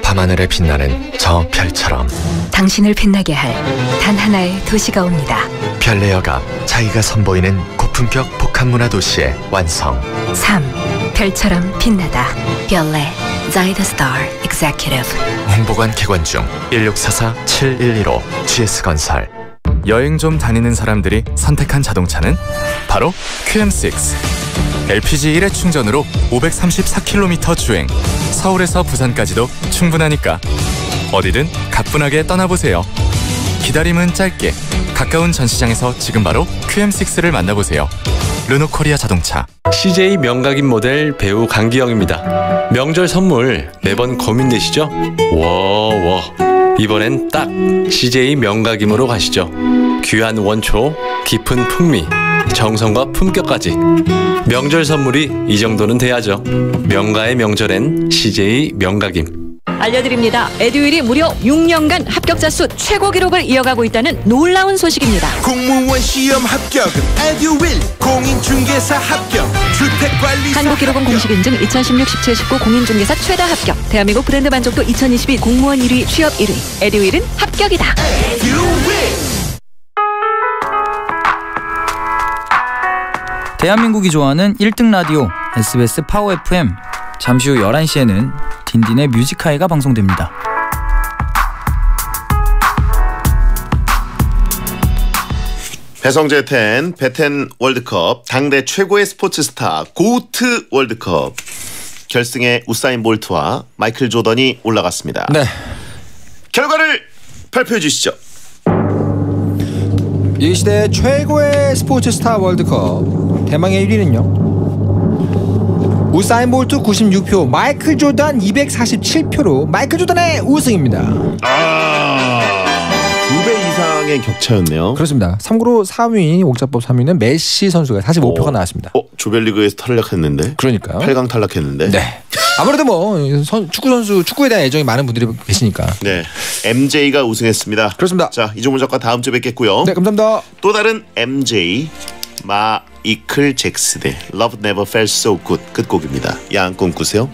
밤하늘에 빛나는 저 별처럼 당신을 빛나게 할 단 하나의 도시가 옵니다. 별내역앞 자기가 선보이는 고품격 복합문화 도시의 완성. 3. 별처럼 빛나다. 별내 자이더 스타 executive. 홍보관 개관 중 1644-7115 GS건설. 여행 좀 다니는 사람들이 선택한 자동차는 바로 QM6. LPG 1회 충전으로 534km 주행. 서울에서 부산까지도 충분하니까 어디든 가뿐하게 떠나보세요. 기다림은 짧게. 가까운 전시장에서 지금 바로 QM6를 만나보세요. 르노코리아 자동차. CJ 명각인 모델 배우 강기영입니다. 명절 선물 매번 고민되시죠? 이번엔 딱 CJ 명각임으로 가시죠. 귀한 원초, 깊은 풍미, 정성과 품격까지. 명절 선물이 이 정도는 돼야죠. 명가의 명절엔 CJ 명각임. 알려드립니다. 에듀윌이 무려 6년간 합격자 수 최고 기록을 이어가고 있다는 놀라운 소식입니다. 공무원 시험 합격은 에듀윌, 공인중개사 합격, 주택관리사 한국기록원 공식 인증 2016, 17, 19 공인중개사 최다 합격, 대한민국 브랜드 만족도 2022 공무원 1위, 취업 1위. 에듀윌은 합격이다. 대한민국이 좋아하는 1등 라디오 SBS 파워 FM. 잠시 후 11시에는 딘딘의 뮤직하이가 방송됩니다. 배성재 10, 배텐 월드컵, 당대 최고의 스포츠 스타 고트 월드컵. 결승에 우사인 볼트와 마이클 조던이 올라갔습니다. 네. 결과를 발표해 주시죠. 이 시대 최고의 스포츠 스타 월드컵 대망의 1위는요. 우사인 볼트 96표, 마이클 조던 247표로 마이클 조던의 우승입니다. 2배 이상의 격차였네요. 그렇습니다. 참고로 3위, 옥자법 3위는 메시 선수가 45표가 나왔습니다. 조별리그에서 탈락했는데. 그러니까요. 8강 탈락했는데. 네. 아무래도 뭐 축구에 대한 애정이 많은 분들이 계시니까. 네. MJ가 우승했습니다. 그렇습니다. 자, 이종문 작가 다음 주에 뵙겠고요. 네, 감사합니다. 또 다른 MJ 마이클 잭슨의 Love Never Felt So Good 끝곡입니다. 야한 꿈 꾸세요.